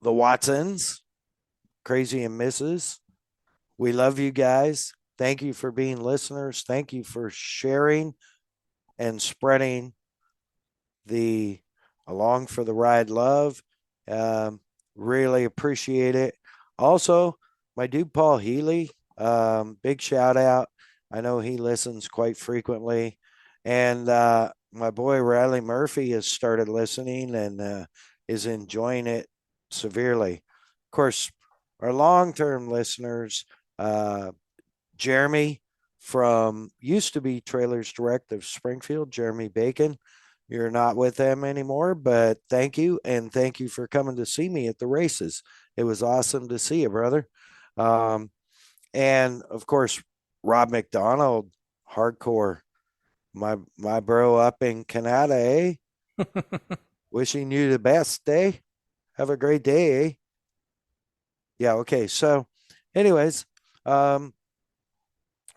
Speaker 1: the Watsons, Crazy and Mrs. We love you guys. Thank you for being listeners. Thank you for sharing and spreading the along for the ride love. Really appreciate it. Also, my dude Paul Healy, big shout out. I know he listens quite frequently. And my boy Riley Murphy has started listening and is enjoying it severely. Of course, our long term listeners, Jeremy from used to be Trailers Direct of Springfield, Jeremy Bacon. You're not with them anymore, but thank you. And thank you for coming to see me at the races. It was awesome to see you, brother. Um, and of course, Rob McDonald, hardcore, my bro up in Canada, eh? Wishing you the best day. Have a great day, eh? Yeah, okay. So, anyways, um,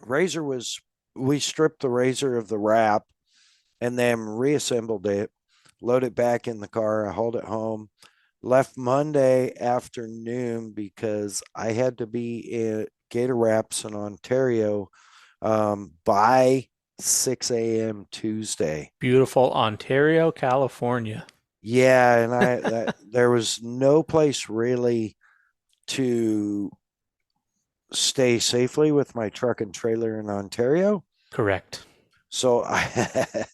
Speaker 1: Razor was, we stripped the Razor of the wrap and then reassembled it, loaded it back in the car. I hauled it home, left Monday afternoon because I had to be in Gator Wraps in Ontario by 6 a.m. Tuesday.
Speaker 2: Beautiful Ontario, California.
Speaker 1: Yeah, and there was no place really to stay safely with my truck and trailer in Ontario.
Speaker 2: Correct.
Speaker 1: So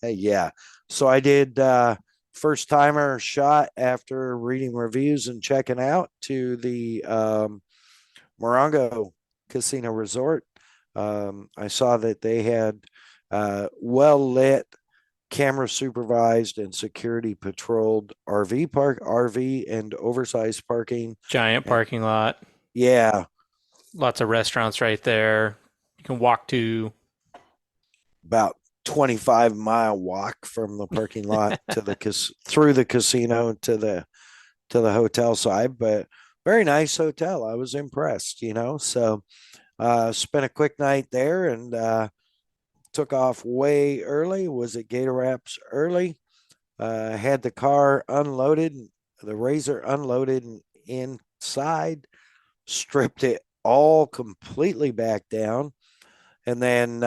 Speaker 1: yeah. So I did first timer shot after reading reviews and checking out to the Morongo Casino Resort. I saw that they had well lit, camera supervised and security patrolled RV and oversized parking.
Speaker 2: Giant
Speaker 1: And
Speaker 2: parking lot.
Speaker 1: yeah,
Speaker 2: Lots of restaurants right there. You can walk to.
Speaker 1: about 25-mile walk from the parking lot to through the casino to the hotel side, but very nice hotel. I was impressed, So spent a quick night there and took off way early. Was at Gator Wraps early. Had the car unloaded, the Razor unloaded inside, stripped it all completely back down. And then,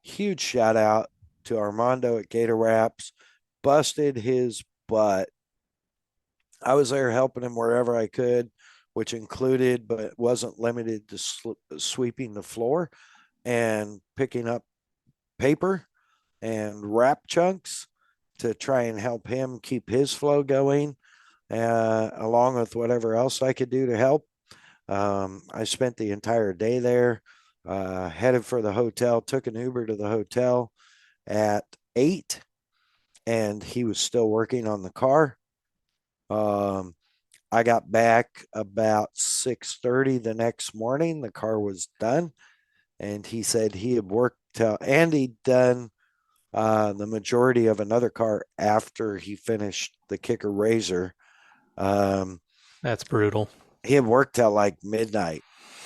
Speaker 1: huge shout out to Armando at Gator Wraps, busted his butt. I was there helping him wherever I could, which included, but wasn't limited to sweeping the floor and picking up paper and wrap chunks to try and help him keep his flow going, along with whatever else I could do to help. I spent the entire day there, headed for the hotel, took an Uber to the hotel at 8, and he was still working on the car. I got back about 6:30 the next morning. The car was done, and he said he had worked till, and he'd done the majority of another car after he finished the Kicker Razor.
Speaker 2: That's brutal.
Speaker 1: He had worked till like midnight.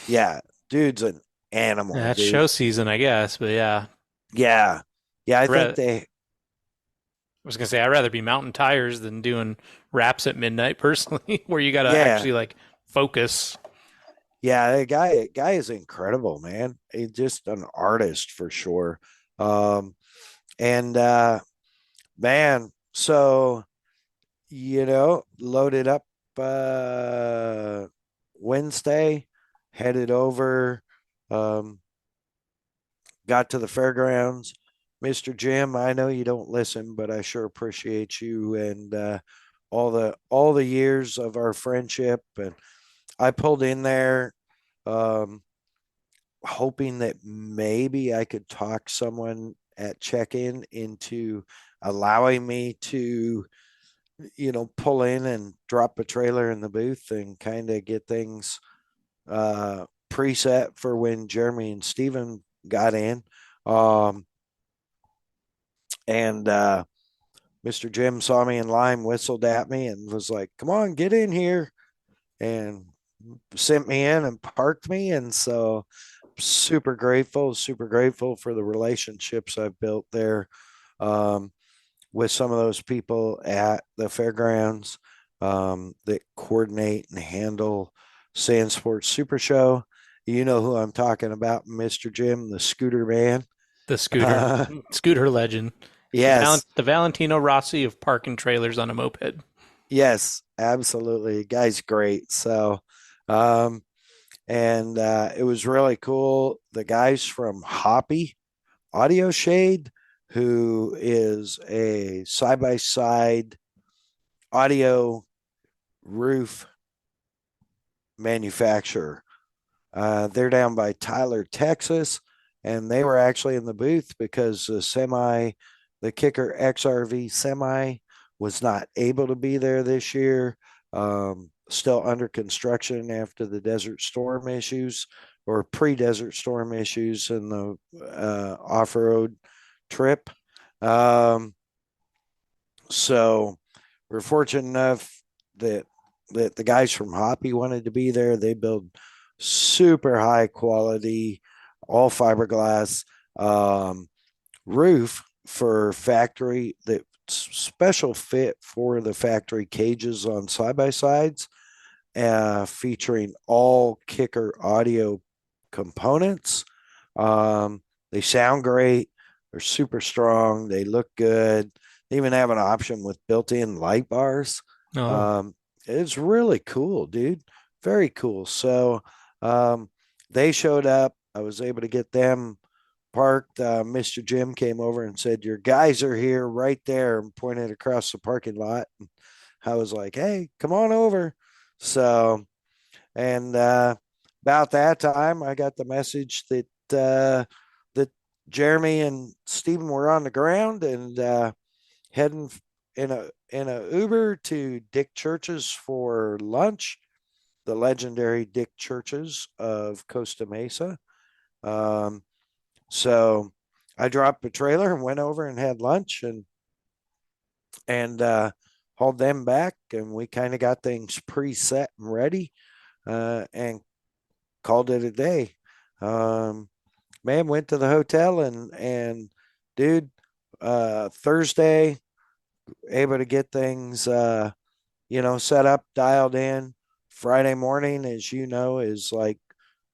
Speaker 1: Yeah, dude's an animal,
Speaker 2: Yeah, that's
Speaker 1: dude.
Speaker 2: show season, I guess. But yeah,
Speaker 1: Yeah, yeah. I think
Speaker 2: I
Speaker 1: they.
Speaker 2: was gonna say I'd rather be mountain tires than doing wraps at midnight personally, where you gotta
Speaker 1: Yeah,
Speaker 2: actually like focus.
Speaker 1: yeah. The guy is incredible, man. He's just an artist for sure. Um, and man, so loaded up Wednesday, headed over, um, got to the fairgrounds. Mr. Jim, I know you don't listen, but I sure appreciate you and all the years of our friendship. And I pulled in there, um, hoping that maybe I could talk someone at check-in into allowing me to pull in and drop a trailer in the booth and kind of get things preset for when Jeremy and Steven got in. Um, and Mr. Jim saw me in line, whistled at me, and was like, "Come on, get in here," and sent me in and parked me. And so, super grateful for the relationships I've built there. With some of those people at the fairgrounds that coordinate and handle Sand Sports Super Show. You know who I'm talking about, Mr. Jim, the scooter man.
Speaker 2: The scooter legend,
Speaker 1: Yes,
Speaker 2: the Valentino Rossi of parking trailers on a moped.
Speaker 1: yes, absolutely. Guy's great. So, um, and it was really cool. The guys from Hoppy Audio Shade, who is a side by side audio roof manufacturer. They're down by Tyler, Texas, and they were actually in the booth because the Kicker XRV semi was not able to be there this year. Still under construction after the Desert Storm issues or pre-Desert Storm issues in the off-road trip. So we're fortunate enough that the guys from Hoppy wanted to be there. They build super high quality, all fiberglass roof for factory that special fit for the factory cages on side by sides, featuring all Kicker audio components. They sound great. They're super strong. They look good. They even have an option with built-in light bars.
Speaker 2: Oh,
Speaker 1: Um, it's really cool, dude. Very cool. So um, they showed up. I was able to get them parked. Mr. Jim came over and said, "Your guys are here right there," and pointed across the parking lot. And I was like, "Hey, come on over." So, and about that time, I got the message that Jeremy and Stephen were on the ground and heading in a Uber to Dick Church's for lunch, the legendary Dick Church's of Costa Mesa. Um, so I dropped the trailer and went over and had lunch and hauled them back, and we kind of got things preset and ready, and called it a day. Um, Man, went to the hotel and dude, Thursday able to get things set up, dialed in. Friday morning, as you know, is like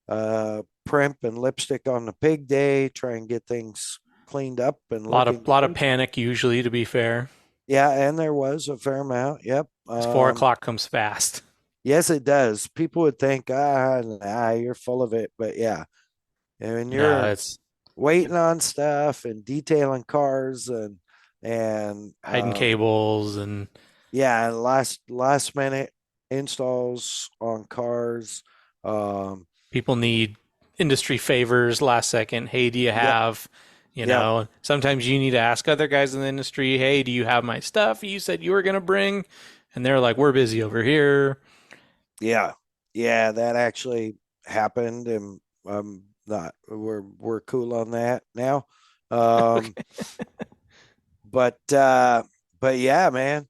Speaker 1: primp and lipstick on the pig day. Try and get things cleaned up and
Speaker 2: a lot of
Speaker 1: looking
Speaker 2: lot of
Speaker 1: good.
Speaker 2: panic usually. To be fair,
Speaker 1: Yeah, and there was a fair amount. Yep.
Speaker 2: because 4 o'clock comes fast.
Speaker 1: Yes, it does. People would think, nah, you're full of it, but yeah, and when
Speaker 2: No,
Speaker 1: you're
Speaker 2: it's
Speaker 1: waiting on stuff and detailing cars and
Speaker 2: hiding cables and
Speaker 1: yeah, and last minute installs on cars. Um,
Speaker 2: people need industry favors last second. Hey, do you
Speaker 1: yep,
Speaker 2: have,
Speaker 1: yep,
Speaker 2: sometimes you need to ask other guys in the industry, hey, do you have my stuff you said you were going to bring? And they're like, we're busy over here.
Speaker 1: yeah, yeah. That actually happened, and not we're cool on that now. Um,
Speaker 2: Okay.
Speaker 1: but but yeah, man.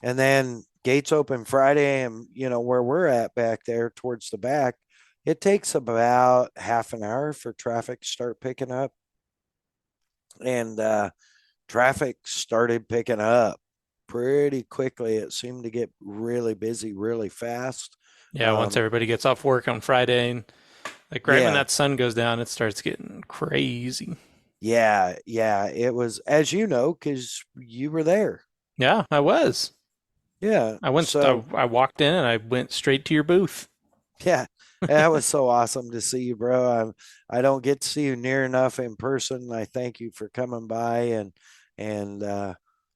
Speaker 1: And then gates open Friday, and where we're at back there towards the back, it takes about half an hour for traffic to start picking up, and traffic started picking up pretty quickly. It seemed to get really busy really fast.
Speaker 2: Yeah, once
Speaker 1: Um,
Speaker 2: everybody gets off work on Friday, and like right when
Speaker 1: yeah,
Speaker 2: that sun goes down, it starts getting crazy.
Speaker 1: yeah. It was, as you know, because you were there.
Speaker 2: Yeah, I was.
Speaker 1: Yeah.
Speaker 2: I went, I,
Speaker 1: So
Speaker 2: I walked in and I went straight to your booth.
Speaker 1: yeah, that was so awesome to see you, bro. I don't get to see you near enough in person. I thank you for coming by and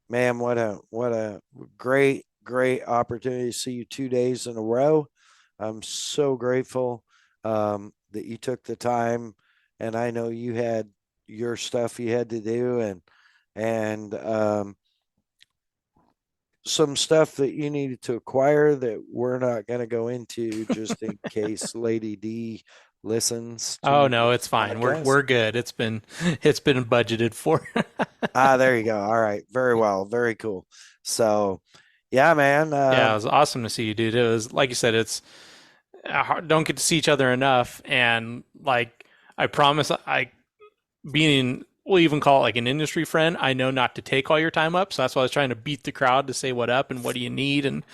Speaker 1: man, what a great opportunity to see you 2 days in a row. I'm so grateful that you took the time, and I know you had your stuff you had to do, and some stuff that you needed to acquire that we're not going to go into just in case Lady D listens
Speaker 2: Oh
Speaker 1: to
Speaker 2: no,
Speaker 1: this
Speaker 2: it's fine. We're
Speaker 1: podcast.
Speaker 2: we're good. It's been budgeted for.
Speaker 1: There you go. All right. Very well. Very cool. So, yeah, man.
Speaker 2: Yeah, it was awesome to see you, dude. It was like you said, it's don't get to see each other enough, and like I promise, I being we'll even call it like an industry friend. I know not to take all your time up, so that's why I was trying to beat the crowd to say what up and what do you need, and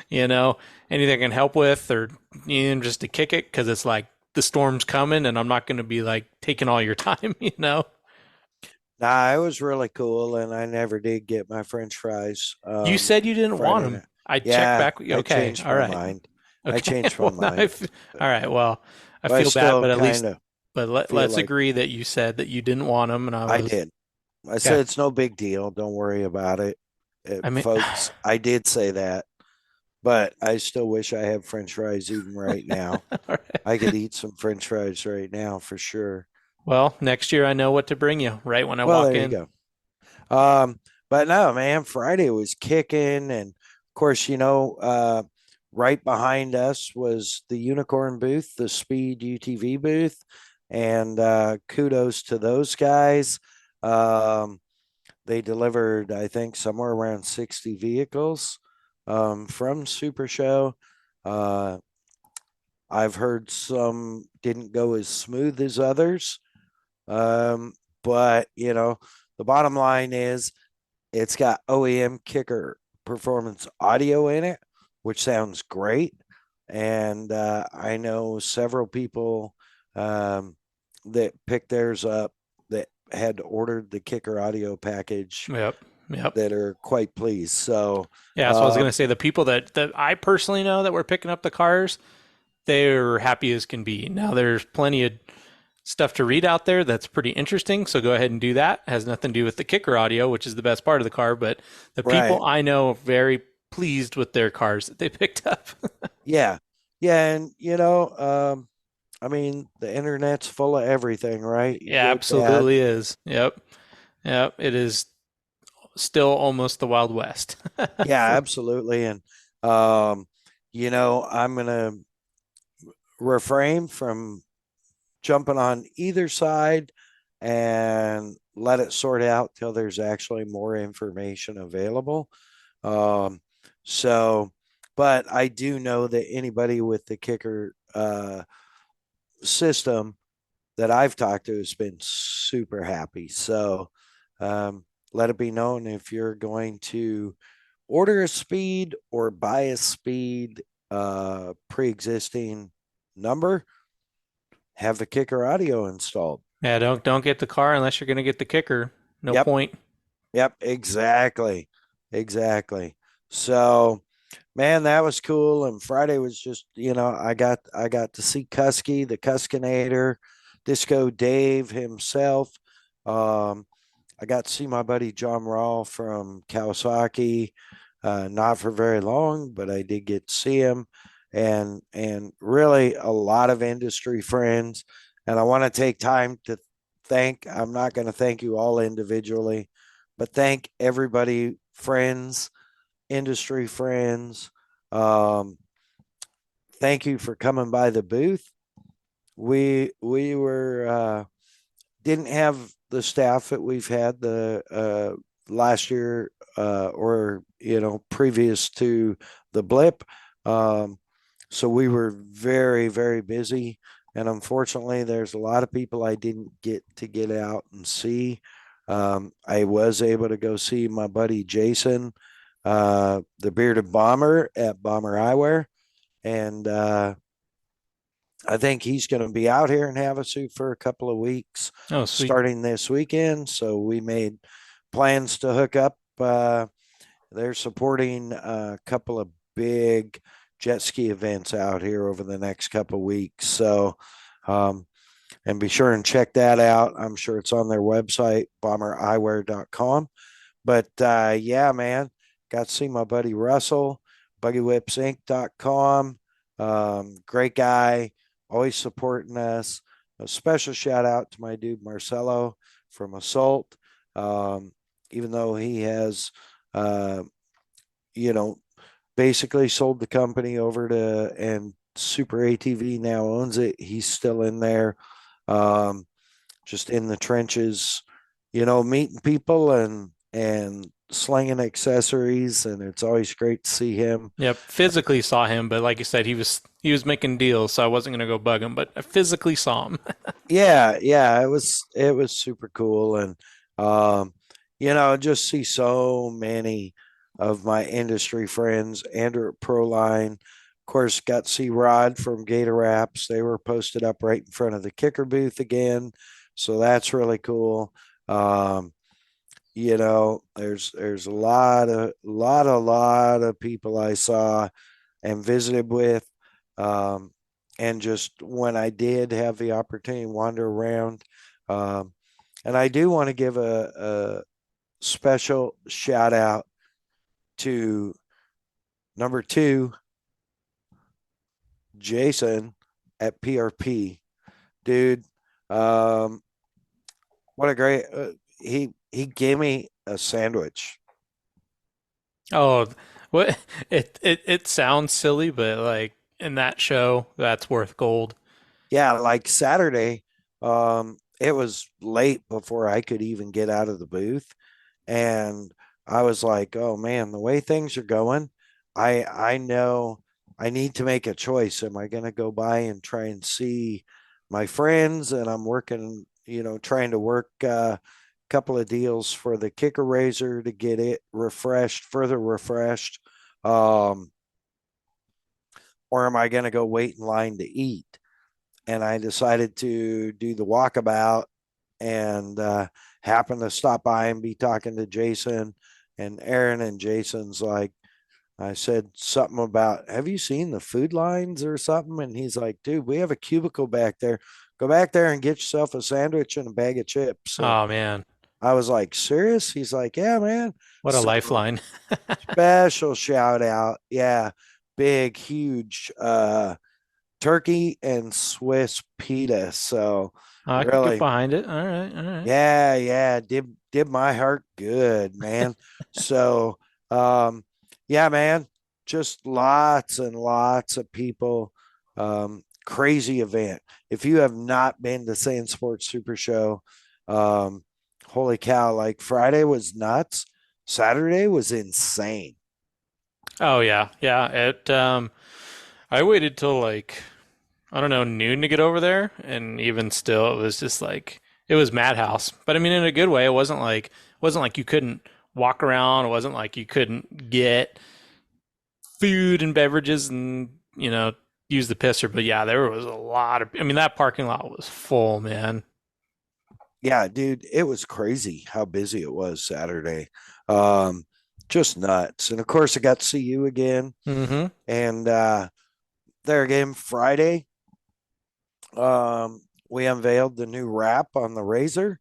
Speaker 2: you know anything I can help with, or just to kick it because it's like the storm's coming, and I'm not going to be like taking all your time,
Speaker 1: Nah, it was really cool, and I never did get my French fries
Speaker 2: You said you didn't want
Speaker 1: Friday
Speaker 2: them.
Speaker 1: night.
Speaker 2: I checked
Speaker 1: Yeah,
Speaker 2: back.
Speaker 1: I
Speaker 2: Okay,
Speaker 1: changed
Speaker 2: all
Speaker 1: my
Speaker 2: right.
Speaker 1: mind. I
Speaker 2: Okay.
Speaker 1: changed my
Speaker 2: Well,
Speaker 1: mind,
Speaker 2: all right. Well, I
Speaker 1: but I
Speaker 2: feel bad,
Speaker 1: still
Speaker 2: but at least,
Speaker 1: kind of
Speaker 2: but
Speaker 1: feel
Speaker 2: let's
Speaker 1: like
Speaker 2: agree that you said that you didn't want them, and I
Speaker 1: I
Speaker 2: was
Speaker 1: did. I
Speaker 2: okay.
Speaker 1: said it's no big deal. Don't worry about it.
Speaker 2: I mean,
Speaker 1: Folks, I did say that, but I still wish I had French fries even right now.
Speaker 2: all right.
Speaker 1: I could eat some French fries right now for sure.
Speaker 2: Well, next year I know what to bring you. Right when I
Speaker 1: Well,
Speaker 2: walk
Speaker 1: there you
Speaker 2: in.
Speaker 1: go. But no, man, Friday was kicking, and of course, right behind us was the Unicorn booth, the Speed UTV booth, and kudos to those guys. Um, they delivered, I think, somewhere around 60 vehicles. from Super Show. I've heard some didn't go as smooth as others. But, the bottom line is it's got OEM kicker performance audio in it, which sounds great. And I know several people that picked theirs up that had ordered the kicker audio package
Speaker 2: Yep. Yep.
Speaker 1: that are quite pleased. So,
Speaker 2: Yeah, so I was going to say the people that I personally know that were picking up the cars, they're happy as can be. Now there's plenty of stuff to read out there that's pretty interesting, so go ahead and do that. It has nothing to do with the kicker audio, which is the best part of the car, but the people
Speaker 1: right.
Speaker 2: I know are very pleased with their cars that they picked up.
Speaker 1: Yeah. Yeah. And, I mean, the internet's full of everything, right? You
Speaker 2: Yeah,
Speaker 1: get that.
Speaker 2: absolutely is. Yep. Yep. It is still almost the Wild West.
Speaker 1: Yeah,
Speaker 2: For,
Speaker 1: absolutely. And, I'm going to refrain from jumping on either side and let it sort out till there's actually more information available. Um, so, but I do know that anybody with the kicker system that I've talked to has been super happy. So, let it be known if you're going to order a speed or buy a speed pre-existing number, have the kicker audio installed.
Speaker 2: yeah, don't get the car unless you're going to get the kicker. No
Speaker 1: Yep.
Speaker 2: point.
Speaker 1: Yep. Exactly. Exactly. So, man, that was cool. And Friday was just, I got to see Kusky, the Cuskinator, Disco Dave himself. Um, I got to see my buddy John Rawl from Kawasaki. Not for very long, but I did get to see him, and really a lot of industry friends. And I want to take time to thank. I'm not going to thank you all individually, but thank everybody, friends, industry friends. Um, Thank you for coming by the booth. We were didn't have the staff that we've had the last year or previous to the blip. Um, so we were very very busy, and unfortunately, there's a lot of people I didn't get to get out and see. I was able to go see my buddy Jason, the bearded bomber at Bomber Eyewear, and I think he's going to be out here in Havasu for a couple of weeks
Speaker 2: Oh, sweet.
Speaker 1: starting this weekend. So we made plans to hook up. They're supporting a couple of big jet ski events out here over the next couple of weeks. So, and be sure and check that out. I'm sure it's on their website, bombereyewear.com. But yeah, man, got to see my buddy Russell, buggywhipsinc.com. Great guy, always supporting us. A special shout out to my dude Marcelo from Assault. Even though he has, you know, basically sold the company over to, and Super ATV now owns it. He's still in there, just in the trenches, meeting people and slinging accessories, and it's always great to see him.
Speaker 2: Yep, physically saw him, but like you said, he was making deals, so I wasn't gonna go bug him, but I physically saw him.
Speaker 1: Yeah, it was super cool, and just see so many of my industry friends. Andrew at Proline, of course, got to see Rod from Gator Wraps. They were posted up right in front of the kicker booth again, so that's really cool. Um, there's a lot of people I saw and visited with. Um, and just when I did have the opportunity to wander around, um, and I do want to give a special shout out to number 2, Jason at PRP. Dude, um, what a great he gave me a sandwich.
Speaker 2: Oh, what it sounds silly, but like in that show, that's worth gold.
Speaker 1: Yeah, like Saturday, it was late before I could even get out of the booth. And I was like, oh man, the way things are going, I know I need to make a choice. Am I going to go by and try and see my friends? And I'm working, trying to work a couple of deals for the kicker razor to get it refreshed, further refreshed. Um, or am I going to go wait in line to eat? And I decided to do the walkabout and happened to stop by and be talking to Jason and Aaron. And Jason's like, I said something about, have you seen the food lines or something? And he's like, dude, we have a cubicle back there. Go back there and get yourself a sandwich and a bag of chips. And
Speaker 2: Oh man,
Speaker 1: I was like, serious? He's like, yeah, man.
Speaker 2: what a
Speaker 1: So
Speaker 2: lifeline.
Speaker 1: special shout out. Yeah. Big, huge turkey and Swiss pita. So
Speaker 2: I can get
Speaker 1: really,
Speaker 2: behind it. All right, all right.
Speaker 1: yeah, yeah, did my heart good, man. So yeah, man, just lots and lots of people. Crazy event. If you have not been to Sand Sports Super Show, holy cow, like Friday was nuts. Saturday was insane.
Speaker 2: Oh yeah, yeah. I waited till like I don't know noon to get over there, and even still, it was just like it was madhouse. But I mean, in a good way. It wasn't like you couldn't walk around. It wasn't like you couldn't get food and beverages and use the pisser. But yeah, there was a lot of. I mean, that parking lot was full, man.
Speaker 1: Yeah, dude, it was crazy how busy it was Saturday. Um, just nuts. And of course, I got to see you again.
Speaker 2: Mm-hmm.
Speaker 1: And there again Friday, we unveiled the new wrap on the Razor,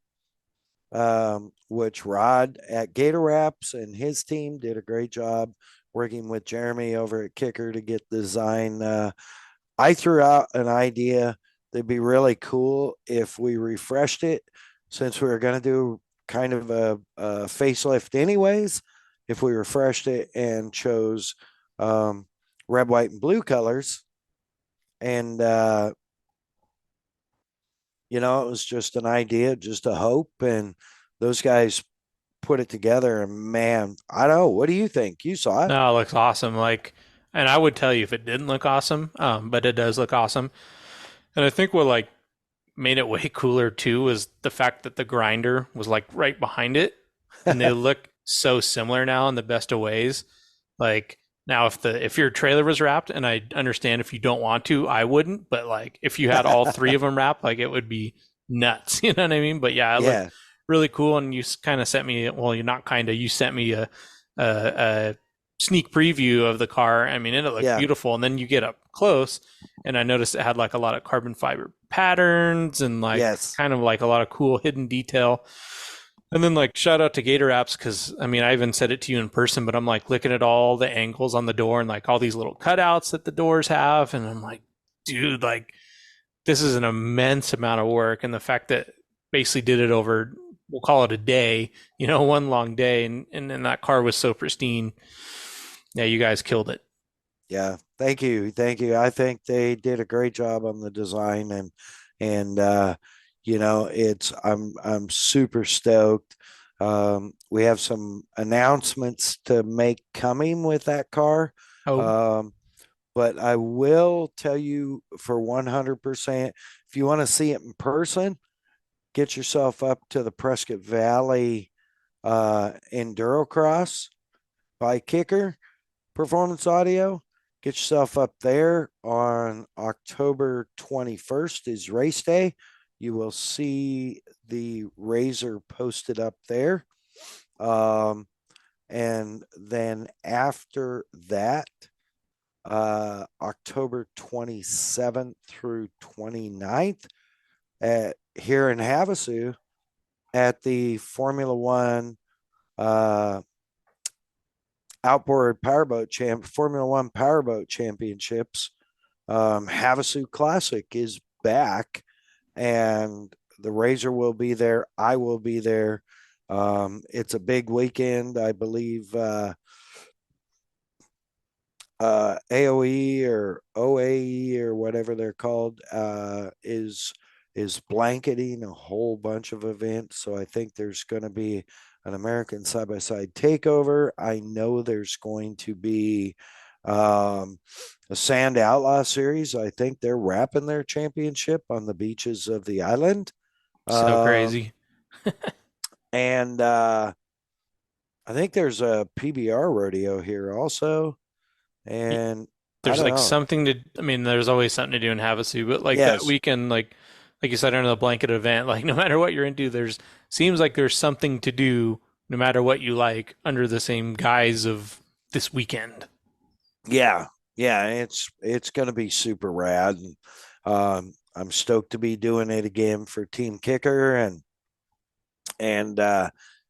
Speaker 1: which Rod at Gator Wraps and his team did a great job working with Jeremy over at Kicker to get the design. I threw out an idea that'd be really cool if we refreshed it, since we were going to do kind of a facelift anyways. If we refreshed it and chose red, white, and blue colors, and it was just an idea, just a hope, and those guys put it together. And man, I don't know. What do you think? You saw it?
Speaker 2: No, it looks awesome. Like, and I would tell you if it didn't look awesome, but it does look awesome. And I think what like made it way cooler too was the fact that the grinder was like right behind it, and they look so similar now in the best of ways. Like now, if your trailer was wrapped, and I understand if you don't want to, I wouldn't, but like if you had all three of them wrapped, like it would be nuts. You know what I mean? But yeah, it looked
Speaker 1: Yeah,
Speaker 2: really cool, and you kind of sent me. Well, you're not kind of. You sent me a sneak preview of the car. I mean, it looked
Speaker 1: yeah,
Speaker 2: beautiful, and then you get up close, and I noticed it had like a lot of carbon fiber patterns and like
Speaker 1: yes,
Speaker 2: kind of like a lot of cool hidden detail. And then like shout out to Gator Apps because I mean I even said it to you in person, but I'm like looking at all the angles on the door and like all these little cutouts that the doors have, and I'm like, dude, like this is an immense amount of work, and the fact that basically did it over, we'll call it a day, one long day, and then that car was so pristine. Yeah, you guys killed it.
Speaker 1: yeah. Thank you, thank you. I think they did a great job on the design, and it's I'm super stoked. We have some announcements to make coming with that car.
Speaker 2: Oh,
Speaker 1: Um, but I will tell you for 100%, if you want to see it in person, get yourself up to the Prescott Valley Enduro Cross by Kicker Performance Audio. Get yourself up there on October 21st is race day. You will see the Razor posted up there. And then after that, October 27th through 29th here in Havasu at the uh, Formula One Powerboat Championships. Havasu Classic is back, and the Razor will be there. I will be there. It's a big weekend, I believe. AOE or OAE or whatever they're called is blanketing a whole bunch of events. So I think there's going to be an American side by side takeover. I know there's going to be The Sand Outlaw Series, I think they're wrapping their championship on the beaches of the island.
Speaker 2: So crazy.
Speaker 1: And I think there's a PBR rodeo here also. And I
Speaker 2: There's
Speaker 1: don't
Speaker 2: like
Speaker 1: know.
Speaker 2: something to, I mean, there's always something to do in Havasu, but like that
Speaker 1: Yes.
Speaker 2: weekend, like you said, under the blanket event, like no matter what you're into, seems like there's something to do no matter what you like under the same guise of this weekend.
Speaker 1: Yeah. Yeah. It's going to be super rad. And I'm stoked to be doing it again for Team Kicker and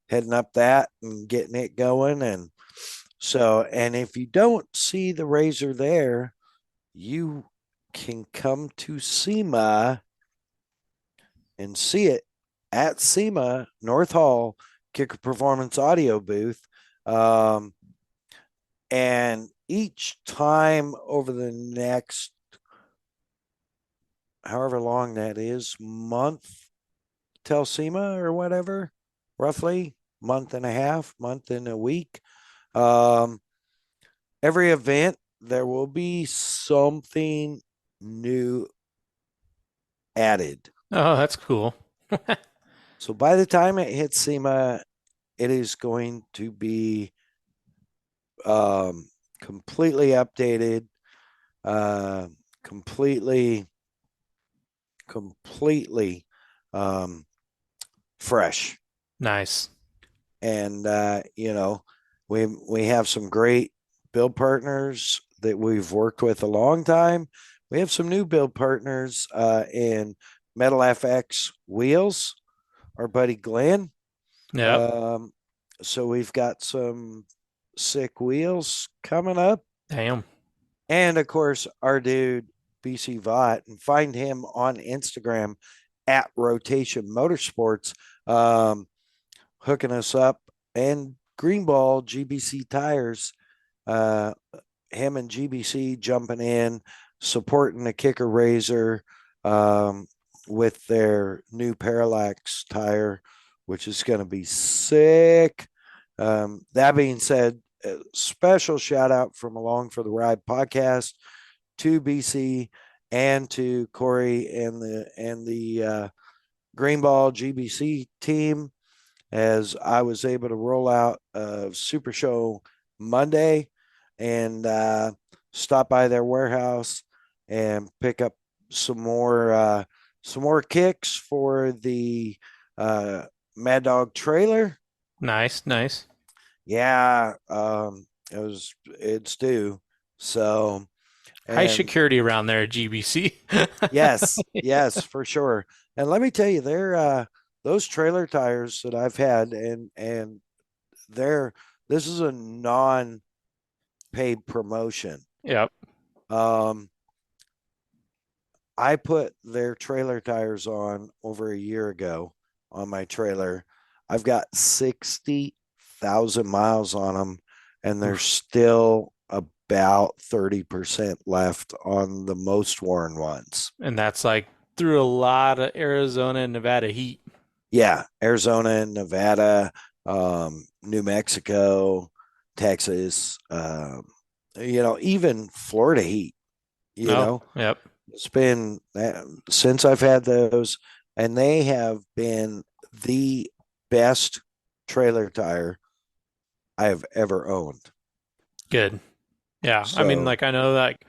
Speaker 1: heading up that and getting it going. And so, and if you don't see the Razor there, you can come to SEMA and see it at SEMA North Hall Kicker Performance Audio booth. And each time over the next, however long that is, month till SEMA or whatever, roughly month and a half, month and a week. Every event, there will be something new added.
Speaker 2: Oh, that's cool.
Speaker 1: So by the time it hits SEMA, it is going to be completely updated, completely fresh.
Speaker 2: Nice.
Speaker 1: And we have some great build partners that we've worked with a long time. We have some new build partners in MAddOG'S wheels, our buddy Glenn.
Speaker 2: Yep.
Speaker 1: So we've got some sick wheels coming up.
Speaker 2: Damn.
Speaker 1: And of course, our dude, BC Vaught, and find him on Instagram at Rotation Motorsports, hooking us up. And Greenball GBC Tires, him and GBC jumping in, supporting the Kicker Razor with their new Parallax tire, which is going to be sick. That being said, a special shout out from Along for the Ride podcast to BC and to Corey and the Greenball GBC team, as I was able to roll out a Super Show Monday and stop by their warehouse and pick up some more kicks for the Mad Dog trailer.
Speaker 2: Nice.
Speaker 1: Yeah, it's due. So
Speaker 2: High security around there at GBC.
Speaker 1: yes, for sure. And let me tell you, they're those trailer tires that I've had, and this is a non-paid promotion.
Speaker 2: Yep.
Speaker 1: I put their trailer tires on over a year ago on my trailer. I've got 60,000 miles on them, and there's still about 30% left on the most worn ones.
Speaker 2: And that's like through a lot of Arizona and Nevada heat.
Speaker 1: Yeah, Arizona and Nevada, New Mexico, Texas, even Florida heat,
Speaker 2: Yep.
Speaker 1: It's been since I've had those, and they have been the best trailer tire I have ever owned.
Speaker 2: Good. Yeah.
Speaker 1: So,
Speaker 2: I mean, like, I know that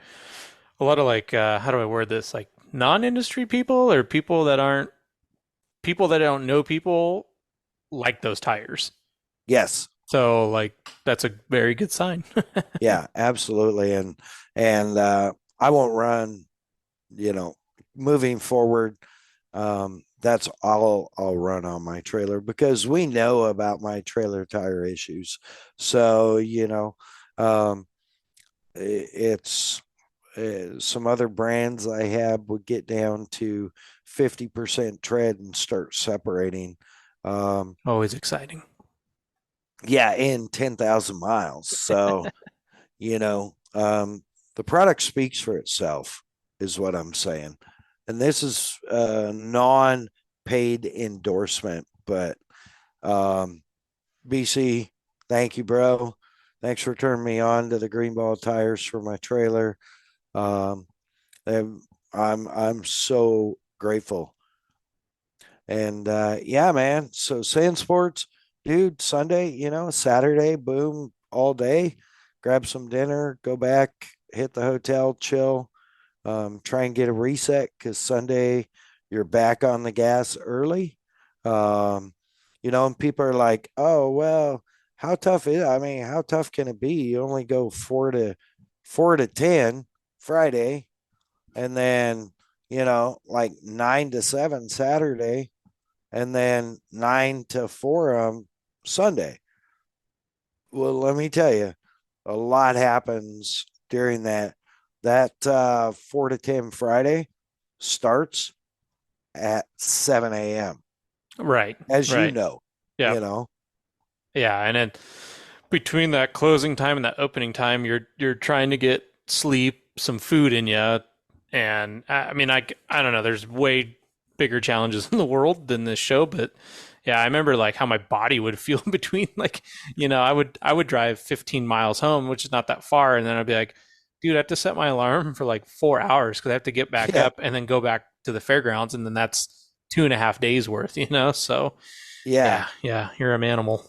Speaker 2: a lot of like, how do I word this? Like non-industry people or people that don't know people like those tires.
Speaker 1: yes.
Speaker 2: So like, that's a very good sign.
Speaker 1: Yeah, absolutely. And I won't run, moving forward. That's all I'll run on my trailer because we know about my trailer tire issues. So, it's some other brands I have would get down to 50% tread and start separating.
Speaker 2: Always exciting.
Speaker 1: Yeah, in 10,000 miles. So, the product speaks for itself, is what I'm saying. And this is a non-paid endorsement, but BC, thank you, bro. Thanks for turning me on to the Greenball tires for my trailer. Um, I'm so grateful. And yeah, man. So sand sports, dude. Sunday, Saturday, boom, all day. Grab some dinner, go back, hit the hotel, chill. Try and get a reset because Sunday you're back on the gas early. Um, and people are like, "Oh, well, how tough is it? I mean, how tough can it be? You only go four to 10 Friday, and then like 9 to 7 Saturday, and then 9 to 4 Sunday." Well, let me tell you, a lot happens during that 4 to 10 Friday starts at 7 a.m.
Speaker 2: Right.
Speaker 1: As you
Speaker 2: Right.
Speaker 1: know,
Speaker 2: Yeah.
Speaker 1: you know.
Speaker 2: Yeah. And then between that closing time and that opening time, you're trying to get sleep, some food in you, and I mean, I don't know. There's way bigger challenges in the world than this show, but yeah, I remember like how my body would feel between like, I would drive 15 miles home, which is not that far, and then I'd be like, dude, I have to set my alarm for like 4 hours because I have to get back
Speaker 1: Yeah,
Speaker 2: up and then go back to the fairgrounds, and then that's 2.5 days worth. So
Speaker 1: yeah,
Speaker 2: yeah, you're a manimal.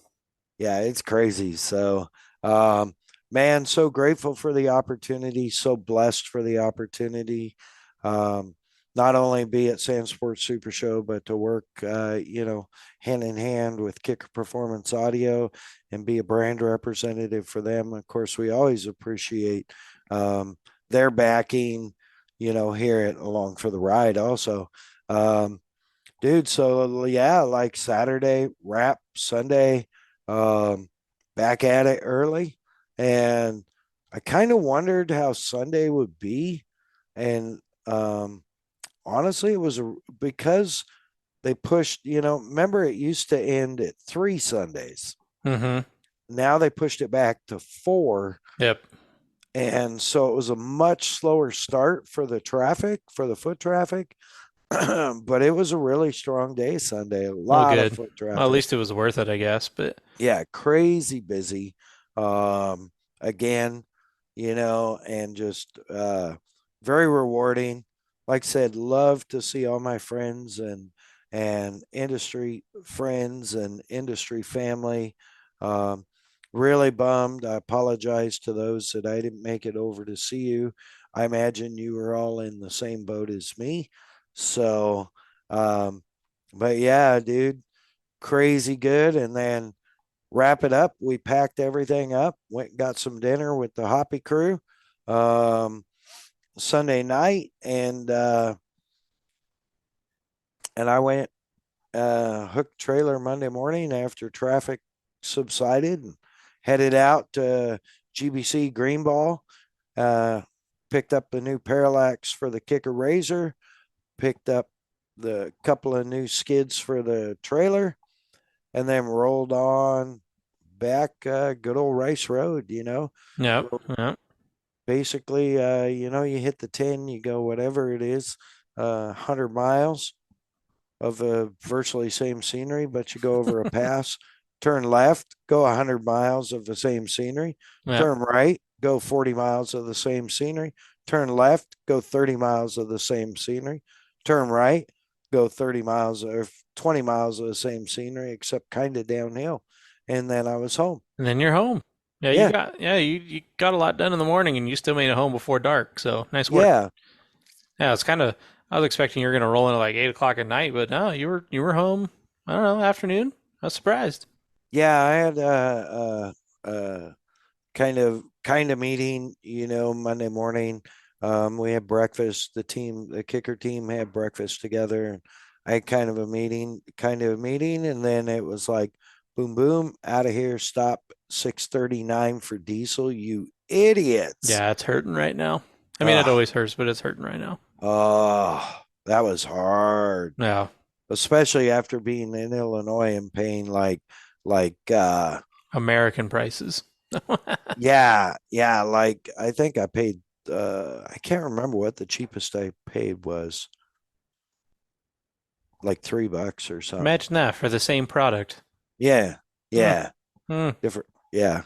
Speaker 1: yeah. It's crazy. So, um, man, so grateful for the opportunity. So blessed for the opportunity. Um, not only be at Sand Sports Super Show, but to work, hand in hand with Kicker Performance Audio and be a brand representative for them. Of course, we always appreciate um, their backing, here at Along for the Ride also. Um, dude, so yeah, like Saturday, wrap, Sunday, um, back at it early. And I kind of wondered how Sunday would be. And honestly, it was because they pushed, remember it used to end at 3 Sundays.
Speaker 2: Mm-hmm.
Speaker 1: Now they pushed it back to 4.
Speaker 2: Yep.
Speaker 1: And so it was a much slower start for the traffic, for the foot traffic. But it was a really strong day Sunday. A
Speaker 2: Well,
Speaker 1: lot of
Speaker 2: good.
Speaker 1: foot
Speaker 2: Well, at
Speaker 1: traffic.
Speaker 2: least it was worth it, I guess. But
Speaker 1: Yeah, crazy busy. Again, and just very rewarding. Like I said, love to see all my friends and industry friends and industry family. Um, really bummed. I apologize to those that I didn't make it over to see you. I imagine you were all in the same boat as me. So, um, but yeah, dude, crazy good. And then wrap it up. We packed everything up, went and got some dinner with the Hoppy crew Sunday night, and I went hooked trailer Monday morning after traffic subsided and headed out to GBC Greenball. Uh, Picked up the new parallax for the Kicker Razor, picked up the couple of new skids for the trailer, and then rolled on back good old Rice Road,
Speaker 2: yep, yep.
Speaker 1: basically you hit the 10, you go whatever it is, 100 miles of virtually same scenery, but you go over a pass, turn left, go 100 miles of the same scenery,
Speaker 2: Yep.
Speaker 1: turn right, go 40 miles of the same scenery, turn left, go 30 miles of the same scenery, turn right, go 30 miles or 20 miles of the same scenery, except kind of downhill. And then I was home.
Speaker 2: And then you're home. Yeah,
Speaker 1: Yeah.
Speaker 2: you got a lot done in the morning and you still made it home before dark. So nice work.
Speaker 1: Yeah.
Speaker 2: Yeah, it's kind of. I was expecting you were gonna roll in at like 8 o'clock at night, but no, you were home. I don't know, afternoon. I was surprised.
Speaker 1: Yeah. I had kind of meeting, Monday morning. We had breakfast. The kicker team had breakfast together, and I had kind of a meeting, and then it was like, boom, boom, out of here. Stop 6:39 for diesel. You idiots!
Speaker 2: Yeah, it's hurting right now. I mean, it
Speaker 1: Oh,
Speaker 2: always hurts, but it's hurting right now.
Speaker 1: that was hard,
Speaker 2: Yeah,
Speaker 1: especially after being in Illinois and paying like
Speaker 2: American prices.
Speaker 1: yeah, like I think I paid I can't remember what the cheapest I paid was, like $3 or something.
Speaker 2: Imagine that for the same product.
Speaker 1: Yeah,
Speaker 2: Hmm.
Speaker 1: yeah,
Speaker 2: Hmm.
Speaker 1: different. Yeah,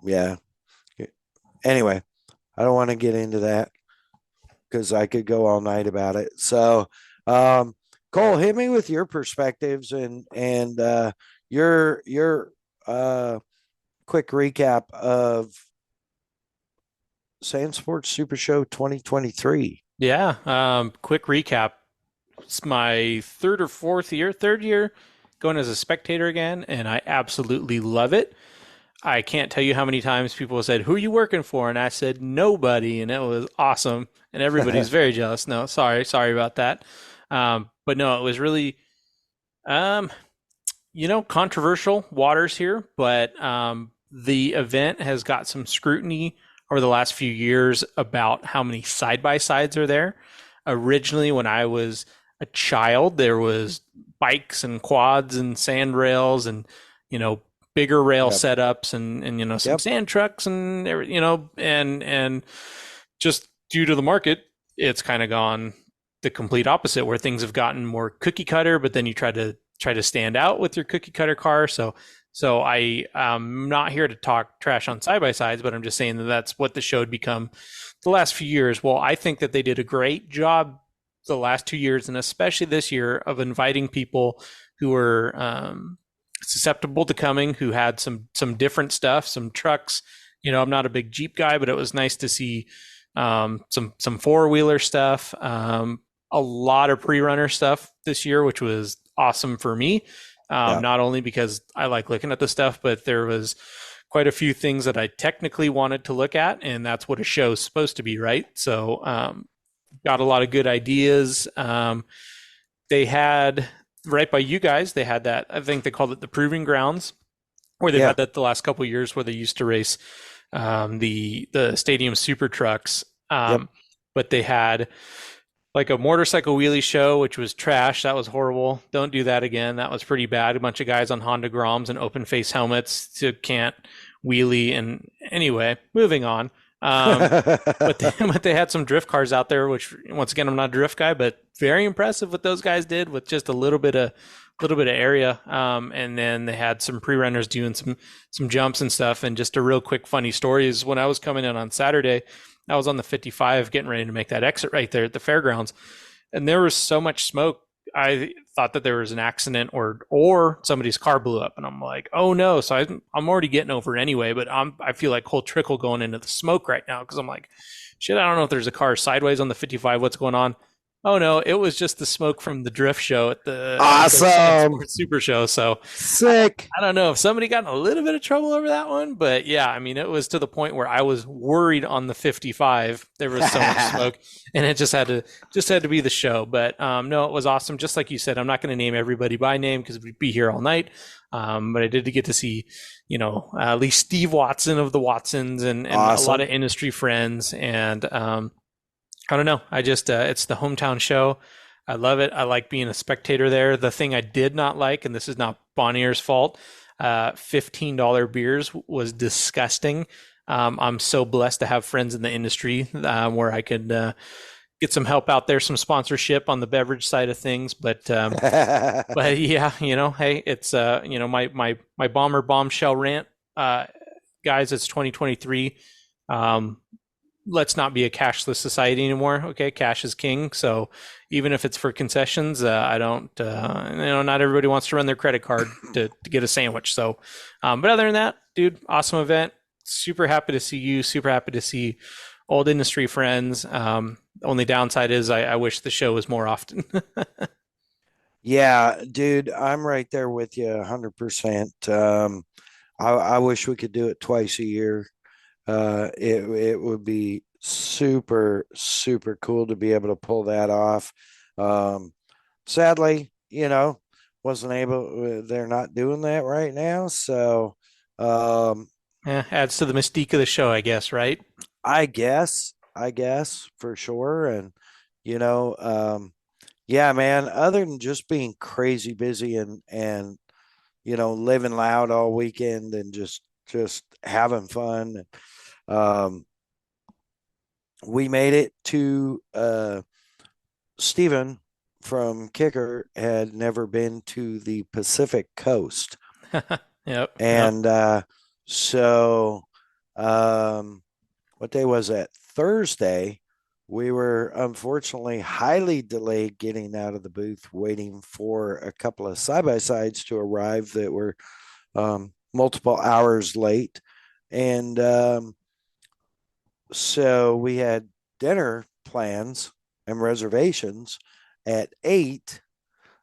Speaker 1: yeah. Anyway, I don't want to get into that because I could go all night about it. So, Cole, hit me with your perspectives and your quick recap of Sand Sports Super Show 2023.
Speaker 2: Yeah. Quick recap. It's my third year going as a spectator again, and I absolutely love it. I can't tell you how many times people said, "Who are you working for?" And I said, "Nobody," and it was awesome. And everybody's very jealous. No, sorry about that. But no, it was really, um, controversial waters here. But the event has got some scrutiny over the last few years about how many side by sides are there. Originally, when I was a child, there was bikes and quads and sand rails and you know bigger rail
Speaker 1: Yep.
Speaker 2: setups and some
Speaker 1: Yep.
Speaker 2: sand trucks and and just due to the market, it's kind of gone the complete opposite where things have gotten more cookie cutter, but then you try to stand out with your cookie cutter car. So I'm not here to talk trash on side by sides, but I'm just saying that that's what the show had become the last few years. Well, I think that they did a great job the last 2 years, and especially this year, of inviting people who were susceptible to coming, who had some different stuff, some trucks. I'm not a big Jeep guy, but it was nice to see some four wheeler stuff, a lot of pre runner stuff this year, which was awesome for me.
Speaker 1: Yep.
Speaker 2: Not only because I like looking at the stuff, but there was quite a few things that I technically wanted to look at, and that's what a show's supposed to be, right? So got a lot of good ideas. They had right by you guys, they had that, I think they called it the Proving Grounds, where they've
Speaker 1: Yeah.
Speaker 2: had that the last couple of years where they used to race the stadium super trucks.
Speaker 1: Yep.
Speaker 2: But they had like a motorcycle wheelie show, which was trash. That was horrible. Don't do that again. That was pretty bad. A bunch of guys on Honda Groms and open face helmets to can't wheelie. And anyway, moving on. But they had some drift cars out there, which once again, I'm not a drift guy, but very impressive what those guys did with just a little bit of area. And then they had some pre-runners doing some jumps and stuff. And just a real quick funny story is when I was coming in on Saturday, I was on the 55 getting ready to make that exit right there at the fairgrounds, and there was so much smoke. I thought that there was an accident or somebody's car blew up, and I'm like, oh no! So I'm already getting over it anyway, but I feel like whole trickle going into the smoke right now because I'm like, shit, I don't know if there's a car sideways on the 55. What's going on? Oh no, it was just the smoke from the drift show at the
Speaker 1: Awesome.
Speaker 2: Super Show. So
Speaker 1: Sick.
Speaker 2: I don't know if somebody got in a little bit of trouble over that one, but yeah, I mean, it was to the point where I was worried on the 55. There was so much smoke, and it just had to be the show. But no, it was awesome. Just like you said, I'm not going to name everybody by name because we'd be here all night. But I did get to see, at least Steve Watson of the Watsons and
Speaker 1: Awesome.
Speaker 2: a lot of industry friends. And I don't know. I just it's the hometown show. I love it. I like being a spectator there. The thing I did not like, and this is not Bonnier's fault, $15 beers was disgusting. I'm so blessed to have friends in the industry where I could get some help out there, some sponsorship on the beverage side of things. But yeah, hey, it's my bomber bombshell rant, guys. It's 2023. Let's not be a cashless society anymore. Okay, cash is king. So even if it's for concessions, I don't. Not everybody wants to run their credit card to get a sandwich. So, but other than that, dude, awesome event. Super happy to see you. Super happy to see old industry friends. Only downside is I wish the show was more often.
Speaker 1: Yeah, dude, I'm right there with you 100%. I wish we could do it twice a year. It would be super, super cool to be able to pull that off. Sadly, wasn't able, they're not doing that right now. So,
Speaker 2: Adds to the mystique of the show, I guess, right?
Speaker 1: I guess for sure. And, yeah, man, other than just being crazy busy and, living loud all weekend and just having fun. We made it to Stephen from Kicker had never been to the Pacific Coast.
Speaker 2: Yep.
Speaker 1: And so what day was that? Thursday. We were unfortunately highly delayed getting out of the booth, waiting for a couple of side by sides to arrive that were multiple hours late. And so we had dinner plans and reservations at 8.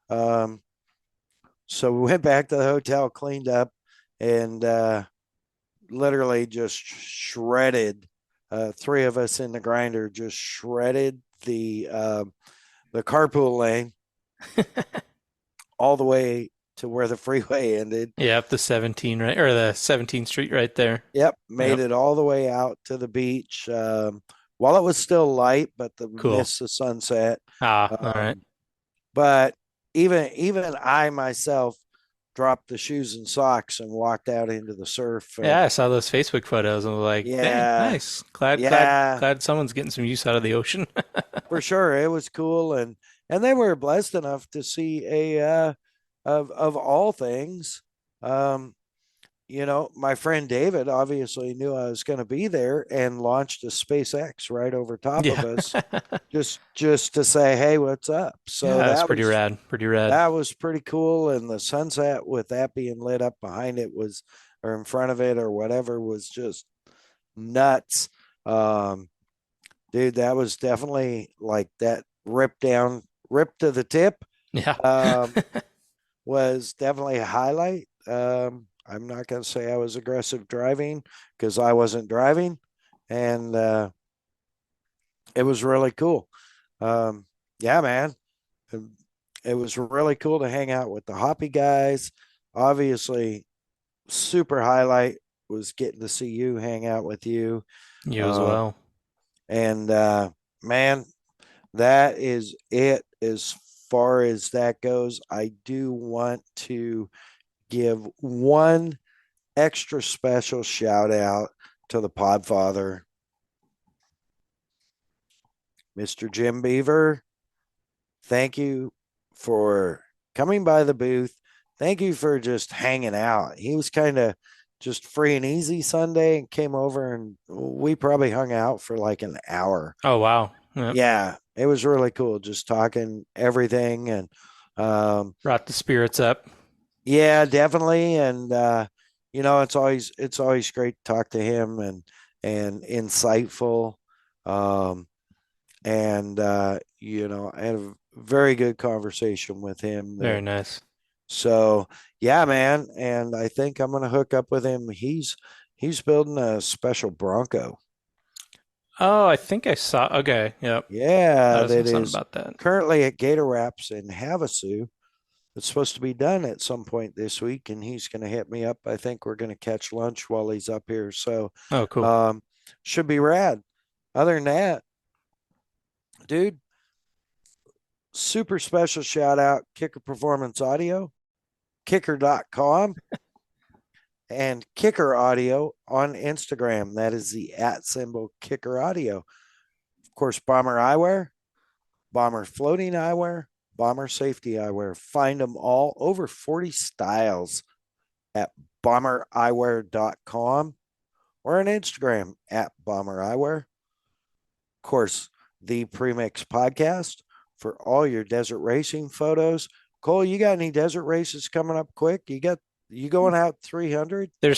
Speaker 1: So we went back to the hotel, cleaned up, and literally just shredded. Three of us in the grinder just shredded the carpool lane all the way to where the freeway ended.
Speaker 2: Yeah, up the 17, right? Or the 17th Street right there.
Speaker 1: Yep, made
Speaker 2: Yep.
Speaker 1: it all the way out to the beach while it was still light, but the
Speaker 2: Cool.
Speaker 1: missed the sunset.
Speaker 2: All right.
Speaker 1: But even I myself dropped the shoes and socks and walked out into the surf. And,
Speaker 2: Yeah, I saw those Facebook photos and was like, dang,
Speaker 1: Yeah.
Speaker 2: nice. Glad,
Speaker 1: Yeah.
Speaker 2: glad someone's getting some use out of the ocean.
Speaker 1: For sure, it was cool, and they were blessed enough to see a of all things. Um, my friend David obviously knew I was going to be there and launched a SpaceX right over top of us, just to say, "Hey, what's up?" So
Speaker 2: Yeah, that's
Speaker 1: that
Speaker 2: pretty
Speaker 1: was
Speaker 2: rad. Pretty rad.
Speaker 1: that was pretty cool, and the sunset with that being lit up behind it was, or in front of it, or whatever, was just nuts. Dude, that was definitely like that rip to the tip.
Speaker 2: Yeah.
Speaker 1: Was definitely a highlight. I'm not going to say I was aggressive driving because I wasn't driving, and it was really cool. Yeah, man, it was really cool to hang out with the Hoppy guys. Obviously, super highlight was getting to see you, hang out with you.
Speaker 2: You as well.
Speaker 1: And man, that is it as far as that goes. I do want to give one extra special shout out to the Podfather, Mr. Jim Beaver. Thank you for coming by the booth. Thank you for just hanging out. He was kind of just free and easy Sunday and came over, and we probably hung out for like an hour.
Speaker 2: Oh, wow. Yep.
Speaker 1: Yeah, it was really cool just talking everything, and
Speaker 2: brought the spirits up.
Speaker 1: Yeah, definitely. And it's always great to talk to him, and insightful. And I had a very good conversation with him.
Speaker 2: Very nice.
Speaker 1: So yeah, man. And I think I'm gonna hook up with him. He's building a special Bronco.
Speaker 2: Oh, I think I saw. Okay, yep.
Speaker 1: Yeah, that
Speaker 2: something
Speaker 1: is
Speaker 2: about that.
Speaker 1: currently at Gator Wraps in Havasu. It's supposed to be done at some point this week, and he's going to hit me up. I think we're going to catch lunch while he's up here. So,
Speaker 2: oh, cool.
Speaker 1: Should be rad. Other than that, dude, super special shout out Kicker Performance Audio, kicker.com, and Kicker Audio on Instagram. That is the @ Kicker Audio. Of course, Bomber Eyewear, Bomber Floating Eyewear, Bomber Safety Eyewear. Find them all, over 40 styles, at bombereyewear.com or on Instagram at Bomber Eyewear. Of course, the Premix Podcast for all your desert racing photos. Cole, you got any desert races coming up quick? You going out 300?
Speaker 2: There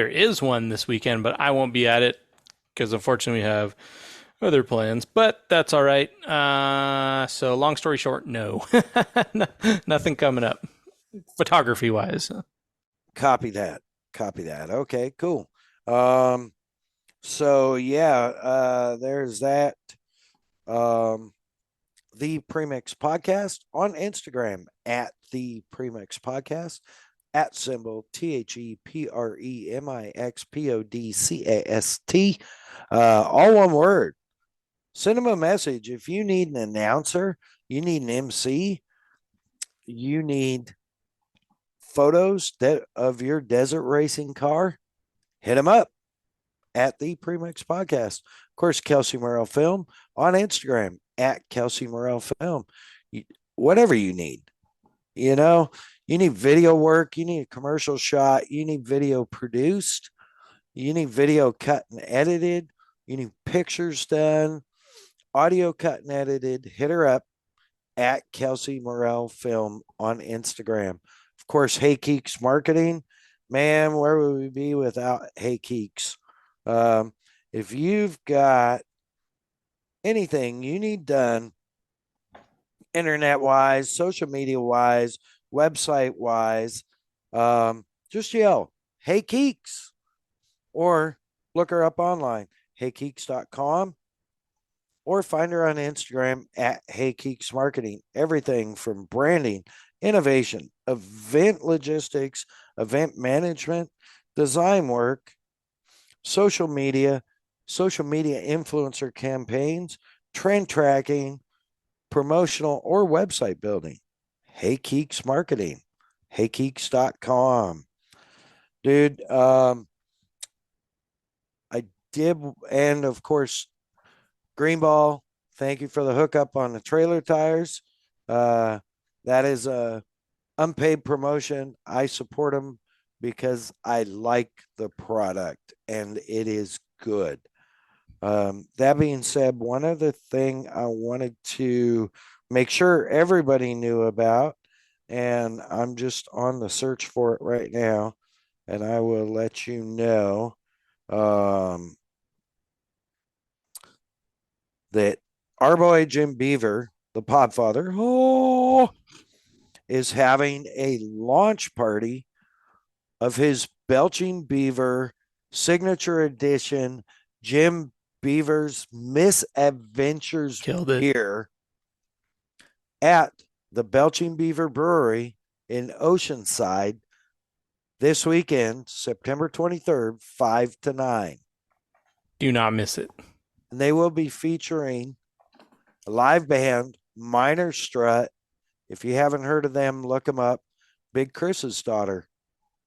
Speaker 2: is one this weekend, but I won't be at it because unfortunately we have other plans, but that's all right. So long story short, no. Nothing coming up photography wise.
Speaker 1: Copy that. Okay, cool. So yeah, there's that. The Premix Podcast on Instagram at the Premix Podcast, @ThePremixPodcast. All one word. Send them a message. If you need an announcer, you need an MC, you need photos of your desert racing car, hit them up at the Premix Podcast. Of course, Kelsey Morrell Film on Instagram at Kelsey Morrell Film. Whatever you need, you need video work, you need a commercial shot, you need video produced, you need video cut and edited, you need pictures done, audio cut and edited, hit her up at Kelsey Morel Film on Instagram. Of course, Hey Keeks Marketing. Man, where would we be without Hey Keeks? If you've got anything you need done internet wise, social media wise, website wise, just yell, Hey Keeks, or look her up online, heykeeks.com, or find her on Instagram at Hey Keeks Marketing. Everything from branding, innovation, event logistics, event management, design work, social media influencer campaigns, trend tracking, promotional or website building. Hey Keeks Marketing, heykeeks.com. Dude, I did, and of course, Greenball, thank you for the hookup on the trailer tires. That is a unpaid promotion. I support them because I like the product and it is good. That being said, one other thing I wanted to make sure everybody knew about, and I'm just on the search for it right now, and I will let you know that our boy Jim Beaver, the Podfather, is having a launch party of his Belching Beaver signature edition Jim Beaver's Misadventures
Speaker 2: Killed it.
Speaker 1: beer at the Belching Beaver Brewery in Oceanside this weekend, September 23rd, 5 to 9.
Speaker 2: Do not miss it.
Speaker 1: And they will be featuring a live band, Minor Strut. If you haven't heard of them, look them up. Big Chris's daughter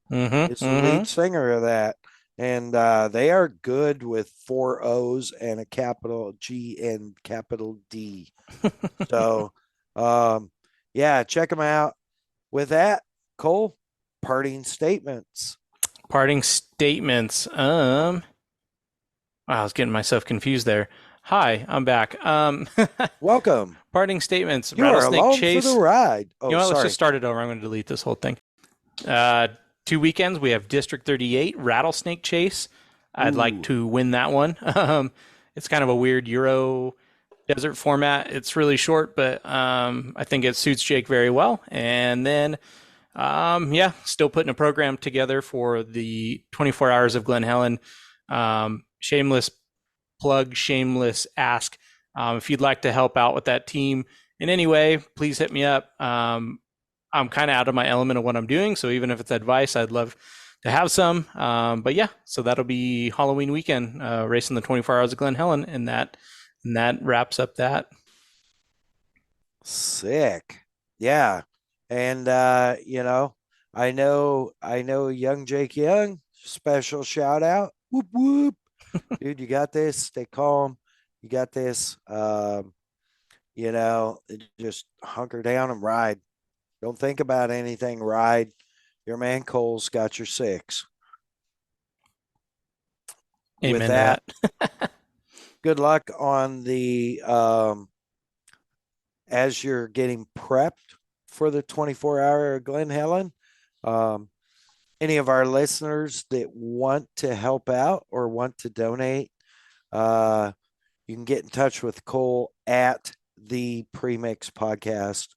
Speaker 1: is the lead singer of that. And they are good with 4 O's and a capital G and capital D. So, yeah, check them out. With that, Cole, parting statements.
Speaker 2: Parting statements. I was getting myself confused there. Hi, I'm back.
Speaker 1: Welcome.
Speaker 2: Parting statements.
Speaker 1: You are along for the ride.
Speaker 2: Oh, you know what? Let's just start it over. I'm going to delete this whole thing. 2 weekends, we have District 38 Rattlesnake Chase. I'd like to win that one. It's kind of a weird Euro desert format. It's really short, but I think it suits Jake very well. And then, still putting a program together for the 24 Hours of Glen Helen. Shameless plug, shameless ask. If you'd like to help out with that team in any way, please hit me up. I'm kind of out of my element of what I'm doing, so even if it's advice, I'd love to have some. But yeah, so that'll be Halloween weekend, racing the 24 Hours of Glen Helen, and that wraps up that.
Speaker 1: Sick. Yeah. And I know young Jake Young, special shout out. Whoop whoop. Dude, you got this. Stay calm. You got this. Just hunker down and ride. Don't think about anything. Ride. Your man Cole's got your 6.
Speaker 2: Amen.
Speaker 1: With that, good luck on the as you're getting prepped for the 24-hour Glen Helen. Any of our listeners that want to help out or want to donate, you can get in touch with Cole at the Premix Podcast,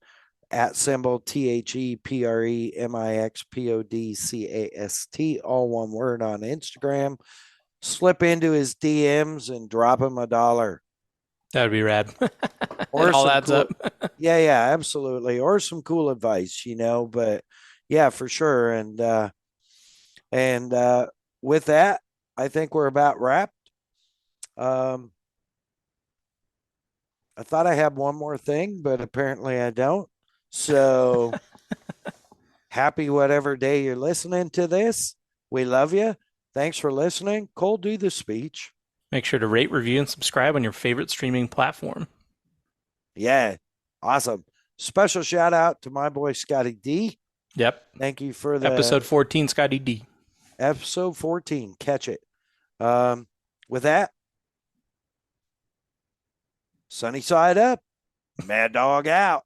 Speaker 1: at symbol ThePremixPodcast, all one word, on Instagram. Slip into his DMs and drop him $1.
Speaker 2: That would be rad.
Speaker 1: Or
Speaker 2: it all adds up.
Speaker 1: Yeah, absolutely. Or some cool advice, but yeah, for sure. And with that, I think we're about wrapped. I thought I had one more thing, but apparently I don't. So happy whatever day you're listening to this. We love you. Thanks for listening. Cole, do the speech.
Speaker 2: Make sure to rate, review, and subscribe on your favorite streaming platform.
Speaker 1: Yeah, awesome. Special shout out to my boy Scottie D.
Speaker 2: Yep.
Speaker 1: Thank you for the
Speaker 2: episode 14, Scottie D.
Speaker 1: Episode 14. Catch it. With that, sunny side up, Mad Dog out.